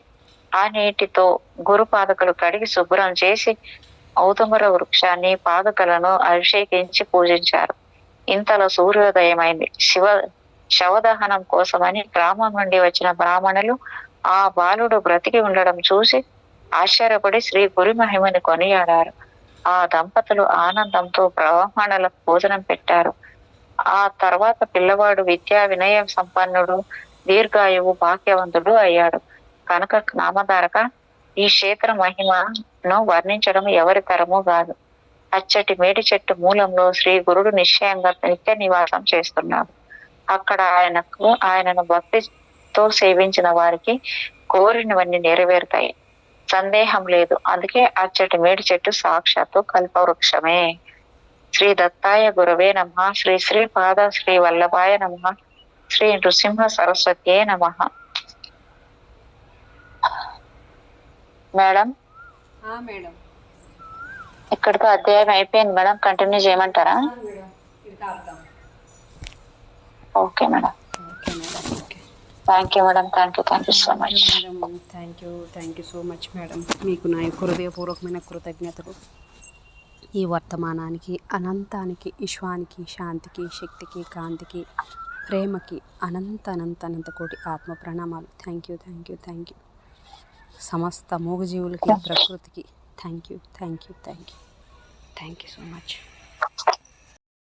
ఆ నీటితో గురు పాదకులు కడిగి శుభ్రం చేసి ఔదుంబర వృక్షాన్ని, పాదకులను అభిషేకించి పూజించారు. ఇంతలో సూర్యోదయమైంది. శవదహనం కోసమని గ్రామం నుండి వచ్చిన బ్రాహ్మణులు ఆ బాలుడు బ్రతికి ఉండడం చూసి ఆశ్చర్యపడి శ్రీ గురి మహిమని కొనియాడారు. ఆ దంపతులు ఆనందంతో బ్రాహ్మణులకు భోజనం పెట్టారు. ఆ తర్వాత పిల్లవాడు విద్యా వినయ సంపన్నుడు, దీర్ఘాయువు, భాగ్యవంతుడు అయ్యాడు. కనుక నామధారక ఈ క్షేత్ర మహిమను వర్ణించడం ఎవరి తరము కాదు. అచ్చటి మేడి చెట్టు మూలంలో శ్రీ గురుడు నిశ్చయంగా నిత్య నివాసం చేస్తున్నాడు. అక్కడ ఆయనను భక్తితో సేవించిన వారికి కోరినవన్నీ నెరవేరుతాయి. సందేహం లేదు. అందుకే అచ్చటి మేడి చెట్టు సాక్షాత్తు కల్పవృక్షమే. శ్రీ దత్తాయ గురవే నమః. శ్రీ శ్రీ పాద శ్రీ వల్లభాయ నమః. శ్రీ నృసింహ సరస్వతియే నమః. మేడం, మేడం ఇక్కడితో అధ్యాయం అయిపోయింది మేడం. కంటిన్యూ చేయమంటారా? Okay madam. Okay madam. Okay thank you madam. Thank you so much madam. Thank you so much madam. మీకు నా హృదయపూర్వకమైన కృతజ్ఞతలు. ఈ వర్తమానానికి, అనంతానికి, విశ్వానికి, శాంతికి, శక్తికి, కాంతికి, ప్రేమకి అనంత కోటి ఆత్మ ప్రణామాలు. Thank you. సమస్త మూగజీవులకి, ప్రకృతికి థ్యాంక్ యూ సో మచ్.